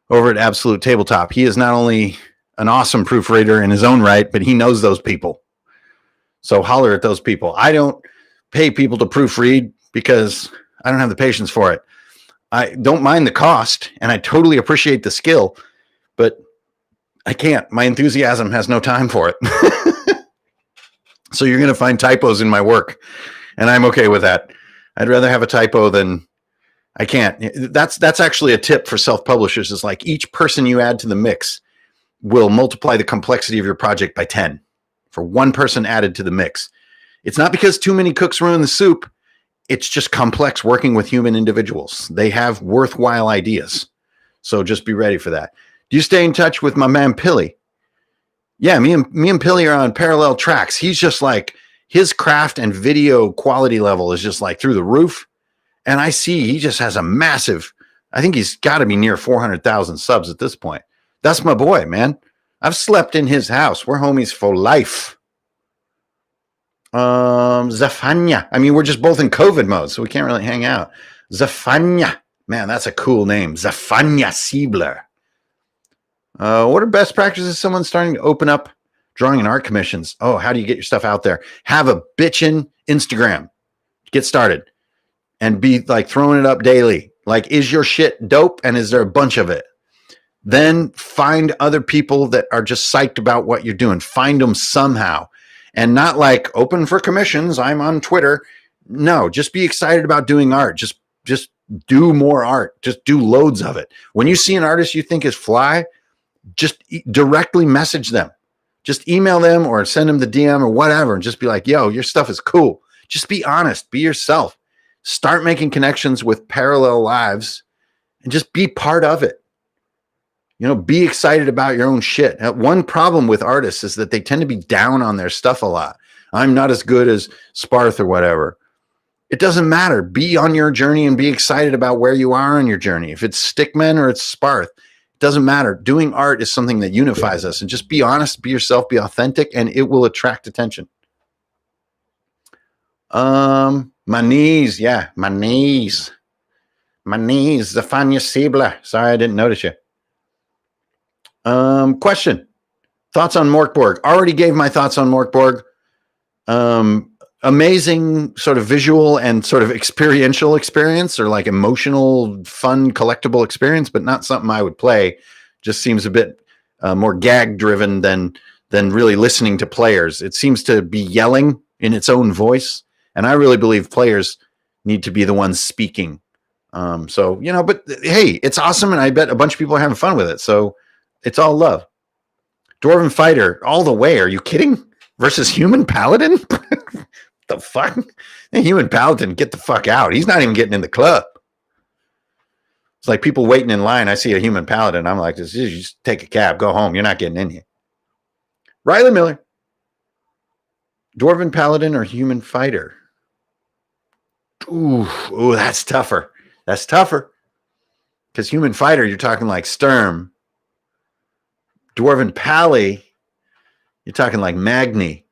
over at Absolute Tabletop. He is not only an awesome proofreader in his own right, but he knows those people. So holler at those people. I don't pay people to proofread because I don't have the patience for it. I don't mind the cost, and I totally appreciate the skill, but I can't. My enthusiasm has no time for it. So you're going to find typos in my work, and I'm okay with that. I'd rather have a typo than I can't. That's actually a tip for self-publishers, is like each person you add to the mix will multiply the complexity of your project by 10 for one person added to the mix. It's not because too many cooks ruin the soup. It's just complex working with human individuals. They have worthwhile ideas. So just be ready for that. Do you stay in touch with my man Pilly? Yeah, me and Pilly are on parallel tracks. He's just like, his craft and video quality level is just like through the roof. And I see he just has a massive, I think he's got to be near 400,000 subs at this point. That's my boy, man. I've slept in his house. We're homies for life. Zafanya. I mean, we're just both in COVID mode, so we can't really hang out. Zafanya. Man, that's a cool name. Zafanya Siebler. What are best practices someone's starting to open up drawing and art commissions? Oh, how do you get your stuff out there? Have a bitchin' Instagram. Get started and be like throwing it up daily. Like, is your shit dope? And is there a bunch of it? Then find other people that are just psyched about what you're doing. Find them somehow. And not like open for commissions. I'm on Twitter. No, just be excited about doing art. Just do more art. Just do loads of it. When you see an artist you think is fly, just directly message them. Just email them or send them the DM or whatever and just be like, yo, your stuff is cool. Just be honest. Be yourself. Start making connections with parallel lives and just be part of it. You know, be excited about your own shit. One problem with artists is that they tend to be down on their stuff a lot. I'm not as good as Sparth or whatever. It doesn't matter. Be on your journey and be excited about where you are on your journey. If it's Stickmen or it's Sparth, it doesn't matter. Doing art is something that unifies us. And just be honest, be yourself, be authentic, and it will attract attention. My knees. Yeah, my knees. My knees. Zafanya Siebler. Sorry, I didn't notice you. Question. Thoughts on Morkborg. Already gave my thoughts on Morkborg. Amazing sort of visual and sort of experiential experience, or like emotional, fun, collectible experience, but not something I would play. Just seems a bit more gag driven than really listening to players. It seems to be yelling in its own voice. And I really believe players need to be the ones speaking. So, you know, but hey, it's awesome. And I bet a bunch of people are having fun with it. So it's all love. Dwarven Fighter all the way. Are you kidding? Versus Human Paladin? The fuck? The Human Paladin, get the fuck out. He's not even getting in the club. It's like people waiting in line. I see a Human Paladin. I'm like, just take a cab, go home. You're not getting in here. Riley Miller. Dwarven Paladin or Human Fighter? Ooh, that's tougher. That's tougher. Because Human Fighter, you're talking like Sturm. Dwarven Pally, you're talking like Magni.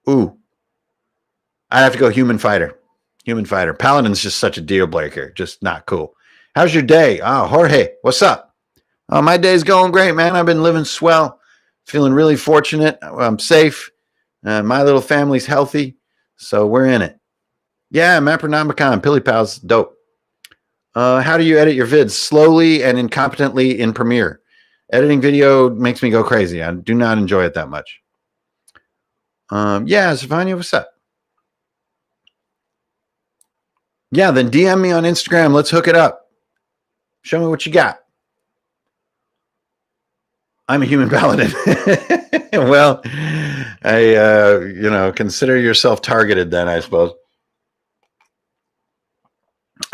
Ooh. I'd have to go Human Fighter. Human Fighter. Paladin's just such a deal breaker. Just not cool. How's your day? Oh, Jorge, what's up? Oh, my day's going great, man. I've been living swell. Feeling really fortunate. I'm safe. My little family's healthy. So we're in it. Yeah, Mapronomicon, PillyPal's dope. How do you edit your vids? Slowly and incompetently in Premiere. Editing video makes me go crazy. I do not enjoy it that much. Yeah, Savania, what's up? Yeah, then DM me on Instagram. Let's hook it up. Show me what you got. I'm a Human Paladin. Well, I, consider yourself targeted then, I suppose.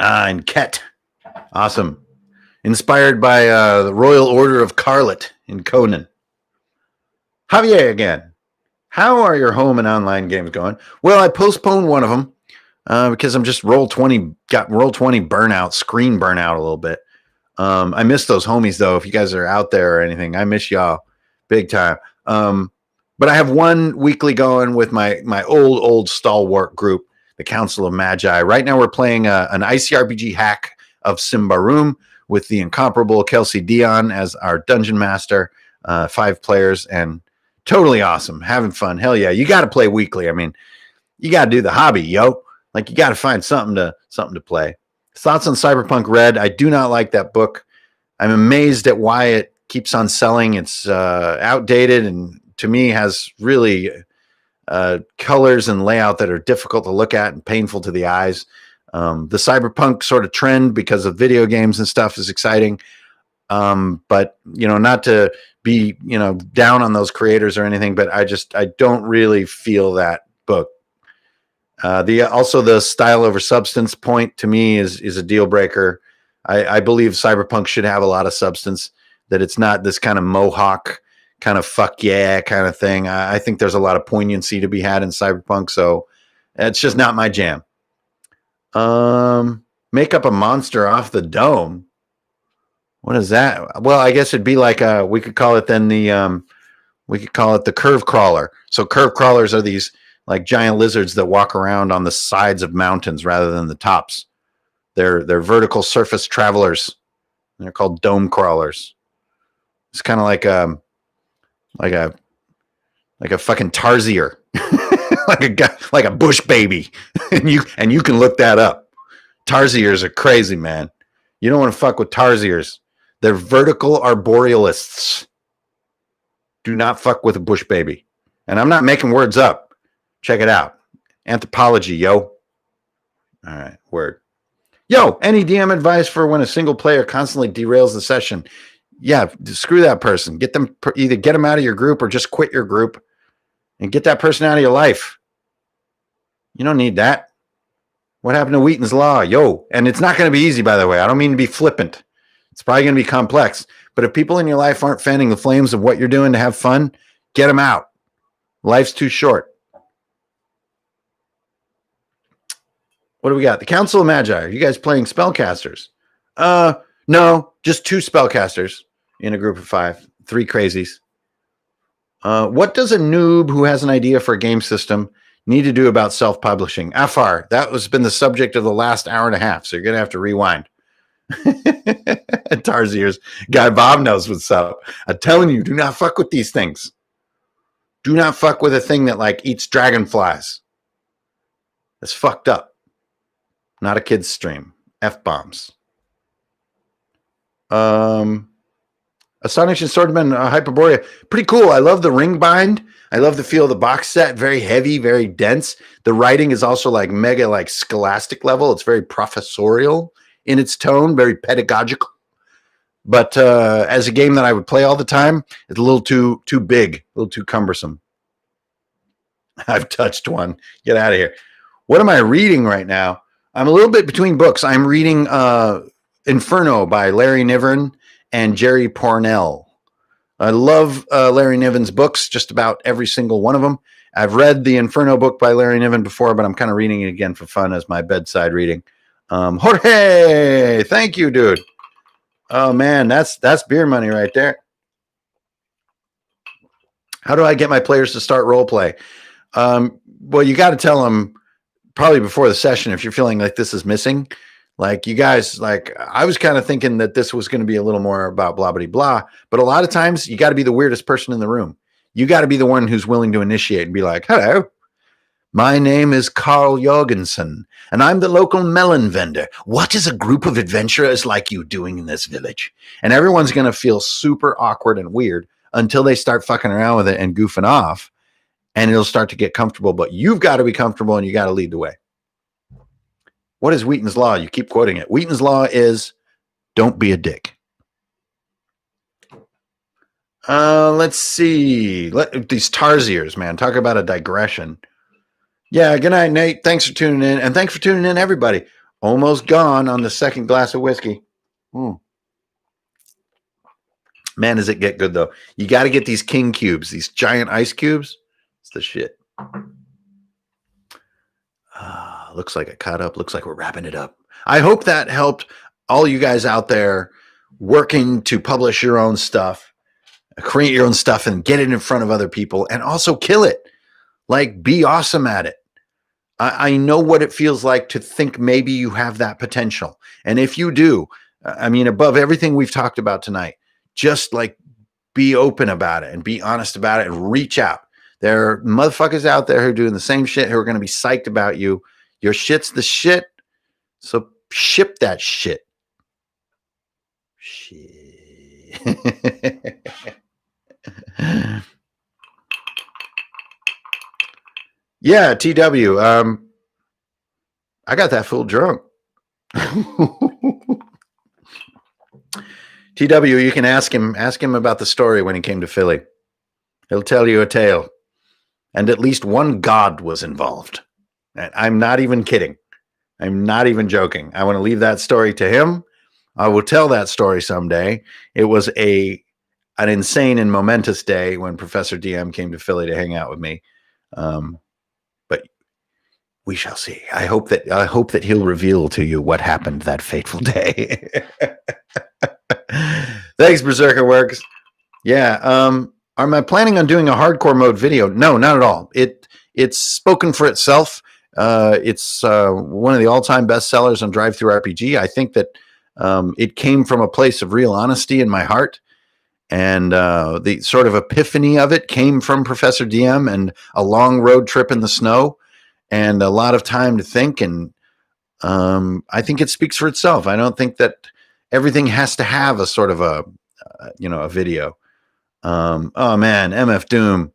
And Ket. Awesome. Inspired by the Royal Order of Carlet in Conan. Javier again. How are your home and online games going? Well, I postponed one of them because I'm just got Roll20 burnout, screen burnout a little bit. I miss those homies, though. If you guys are out there or anything, I miss y'all big time. But I have one weekly going with my old stalwart group, the Council of Magi. Right now we're playing an ICRPG hack of Symbaroum with the incomparable Kelsey Dion as our dungeon master, 5 players, and totally awesome. Having fun. Hell yeah. You got to play weekly. I mean, you got to do the hobby, yo. Like, you got to find something to play. Thoughts on Cyberpunk Red? I do not like that book. I'm amazed at why it keeps on selling. It's outdated and to me has really colors and layout that are difficult to look at and painful to the eyes. The cyberpunk sort of trend because of video games and stuff is exciting. But, not to be, down on those creators or anything, but I don't really feel that book. Also the style over substance point to me is a deal breaker. I believe cyberpunk should have a lot of substance, that it's not this kind of mohawk kind of fuck yeah kind of thing. I think there's a lot of poignancy to be had in cyberpunk. So it's just not my jam. Make up a monster off the dome. What is that? Well, I guess it'd be like we could call it then we could call it the curve crawler. So curve crawlers are these like giant lizards that walk around on the sides of mountains rather than the tops. They're vertical surface travelers. They're called dome crawlers. It's kind of like a fucking tarsier, like a bush baby, and you can look that up. Tarsiers are crazy, man. You don't want to fuck with tarsiers. They're vertical arborealists. Do not fuck with a bush baby. And I'm not making words up. Check it out. Anthropology, yo. All right, word. Yo, any DM advice for when a single player constantly derails the session? Yeah, screw that person. Either get them out of your group or just quit your group and get that person out of your life. You don't need that. What happened to Wheaton's Law? Yo, and it's not going to be easy, by the way. I don't mean to be flippant. It's probably going to be complex. But if people in your life aren't fanning the flames of what you're doing to have fun, get them out. Life's too short. What do we got? The Council of Magi. Are you guys playing spellcasters? No, just 2 spellcasters in a group of 5. 3 crazies. What does a noob who has an idea for a game system need to do about self-publishing? Afar, that has been the subject of the last hour and a half, so you're going to have to rewind. Tarsiers. Guy Bob knows what's up. I'm telling you, do not fuck with these things. Do not fuck with a thing that like eats dragonflies. That's fucked up. Not a kid's stream. F-bombs. Astonishing Swordman, Hyperborea. Pretty cool. I love the ring bind. I love the feel of the box set. Very heavy, very dense. The writing is also like mega like scholastic level. It's very professorial in its tone, very pedagogical. But as a game that I would play all the time, it's a little too big, a little too cumbersome. I've touched one. Get out of here. What am I reading right now? I'm a little bit between books. I'm reading Inferno by Larry Niven and Jerry Pournelle. I love Larry Niven's books, just about every single one of them. I've read the Inferno book by Larry Niven before, but I'm kind of reading it again for fun as my bedside reading. Jorge, thank you, dude. Oh, man, that's beer money right there. How do I get my players to start role play? Well, you got to tell them probably before the session if you're feeling like this is missing. Like you guys, like I was kind of thinking that this was going to be a little more about blah, blah, blah. But a lot of times you got to be the weirdest person in the room. You got to be the one who's willing to initiate and be like, hello, my name is Carl Jorgensen, and I'm the local melon vendor. What is a group of adventurers like you doing in this village? And everyone's going to feel super awkward and weird until they start fucking around with it and goofing off, and it'll start to get comfortable. But you've got to be comfortable, and you got to lead the way. What is Wheaton's Law? You keep quoting it. Wheaton's Law is don't be a dick. Let's see. These Tarsiers, man. Talk about a digression. Yeah, good night, Nate. Thanks for tuning in. And thanks for tuning in, everybody. Almost gone on the second glass of whiskey. Man, does it get good, though. You got to get these king cubes, these giant ice cubes. It's the shit. Looks like it caught up. Looks like we're wrapping it up. I hope that helped all you guys out there working to publish your own stuff, create your own stuff, and get it in front of other people, and also kill it. Like, be awesome at it. I know what it feels like to think maybe you have that potential. And if you do, I mean, above everything we've talked about tonight, just like be open about it and be honest about it and reach out. There are motherfuckers out there who are doing the same shit who are going to be psyched about you. Your shit's the shit. So ship that shit. Shit. Yeah, TW. I got that fool drunk. TW, you can ask him about the story when he came to Philly. He'll tell you a tale. And at least one god was involved. And I'm not even kidding. I'm not even joking. I want to leave that story to him. I will tell that story someday. It was an insane and momentous day when Professor DM came to Philly to hang out with me. But we shall see. I hope that he'll reveal to you what happened that fateful day. Thanks, Berserker Works. Yeah. Am I planning on doing a hardcore mode video? No, not at all. It it's spoken for itself. It's one of the all-time bestsellers on Drive-Thru RPG. I think that it came from a place of real honesty in my heart. And the sort of epiphany of it came from Professor DM and a long road trip in the snow and a lot of time to think. And I think it speaks for itself. I don't think that everything has to have a sort of a video. Oh man, MF Doom.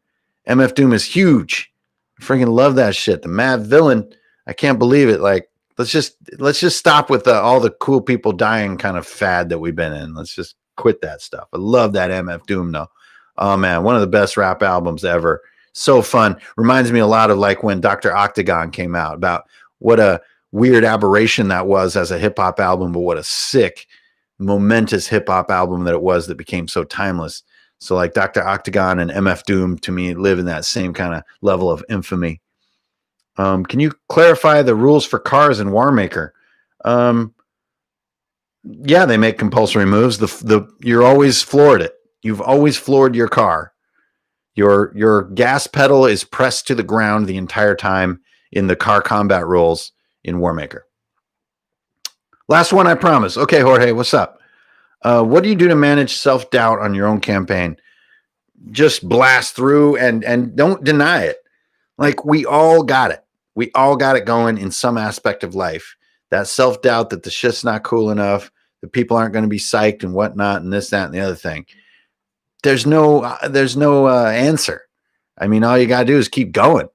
MF Doom is huge. I freaking love that shit. The Mad Villain. I can't believe it. Like, let's just stop with all the cool people dying kind of fad that we've been in. Let's just quit that stuff. I love that MF Doom though. Oh man, one of the best rap albums ever. So fun. Reminds me a lot of like when Dr. Octagon came out, about what a weird aberration that was as a hip hop album, but what a sick, momentous hip hop album that it was that became so timeless. So like Dr. Octagon and MF Doom to me live in that same kind of level of infamy. Can you clarify the rules for cars in Warmaker? Yeah, they make compulsory moves. You're always floored it. You've always floored your car. Your gas pedal is pressed to the ground the entire time in the car combat rules in Warmaker. Last one, I promise. Okay, Jorge, what's up? What do you do to manage self-doubt on your own campaign? Just blast through and don't deny it. Like, we all got it. We all got it going in some aspect of life. That self-doubt that the shit's not cool enough, that people aren't going to be psyched and whatnot, and this, that, and the other thing. There's no answer. I mean, all you got to do is keep going.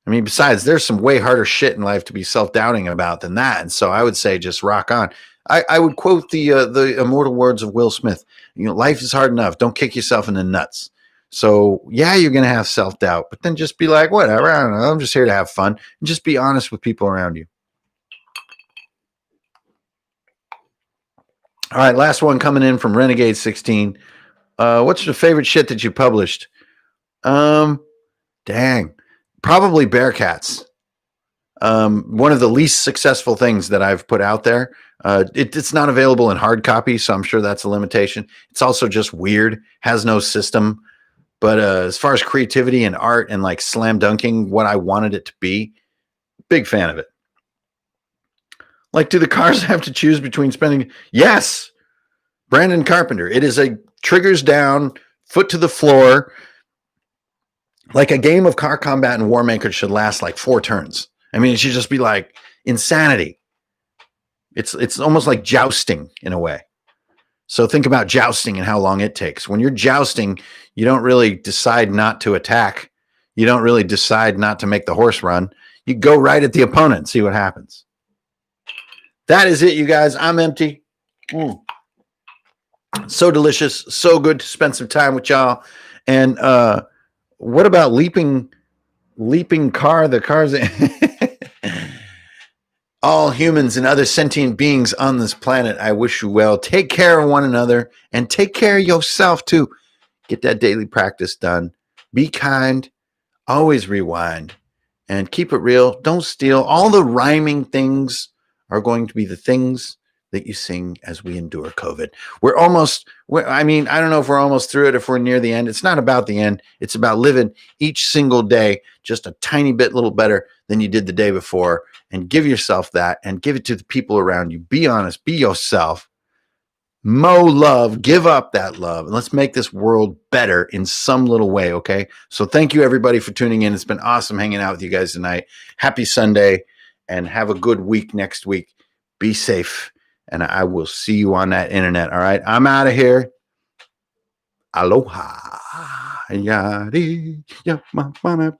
I mean, besides, there's some way harder shit in life to be self-doubting about than that. And so I would say just rock on. I would quote the immortal words of Will Smith. You know, life is hard enough. Don't kick yourself in the nuts. So yeah, you're going to have self-doubt, but then just be like, whatever, I don't know. I'm just here to have fun, and just be honest with people around you. All right, last one coming in from Renegade 16. What's your favorite shit that you published? Dang, probably Bearcats. One of the least successful things that I've put out there. It's not available in hard copy, so I'm sure that's a limitation. It's also just weird, has no system. But as far as creativity and art and like slam dunking what I wanted it to be, big fan of it. Like, do the cars have to choose between spending? Yes. Brandon Carpenter. It is a triggers down, foot to the floor. Like, a game of car combat in Warmaker should last like 4 turns. I mean, it should just be like insanity. It's almost like jousting in a way. So think about jousting and how long it takes. When you're jousting, you don't really decide not to attack. You don't really decide not to make the horse run. You go right at the opponent and see what happens. That is it, you guys. I'm empty. So delicious. So good to spend some time with y'all. And what about leaping car? The cars... All humans and other sentient beings on this planet, I wish you well. Take care of one another and take care of yourself too. Get that daily practice done. Be kind. Always rewind and keep it real. Don't steal. All the rhyming things are going to be the things that you sing as we endure COVID. I don't know if we're almost through it, if we're near the end. It's not about the end. It's about living each single day just a tiny bit little better than you did the day before, and give yourself that and give it to the people around you. Be honest, be yourself. Mow love, give up that love, and let's make this world better in some little way, okay? So thank you, everybody, for tuning in. It's been awesome hanging out with you guys tonight. Happy Sunday, and have a good week next week. Be safe, and I will see you on that internet, all right? I'm out of here. Aloha. Yadi, ya, ma, ma, ma,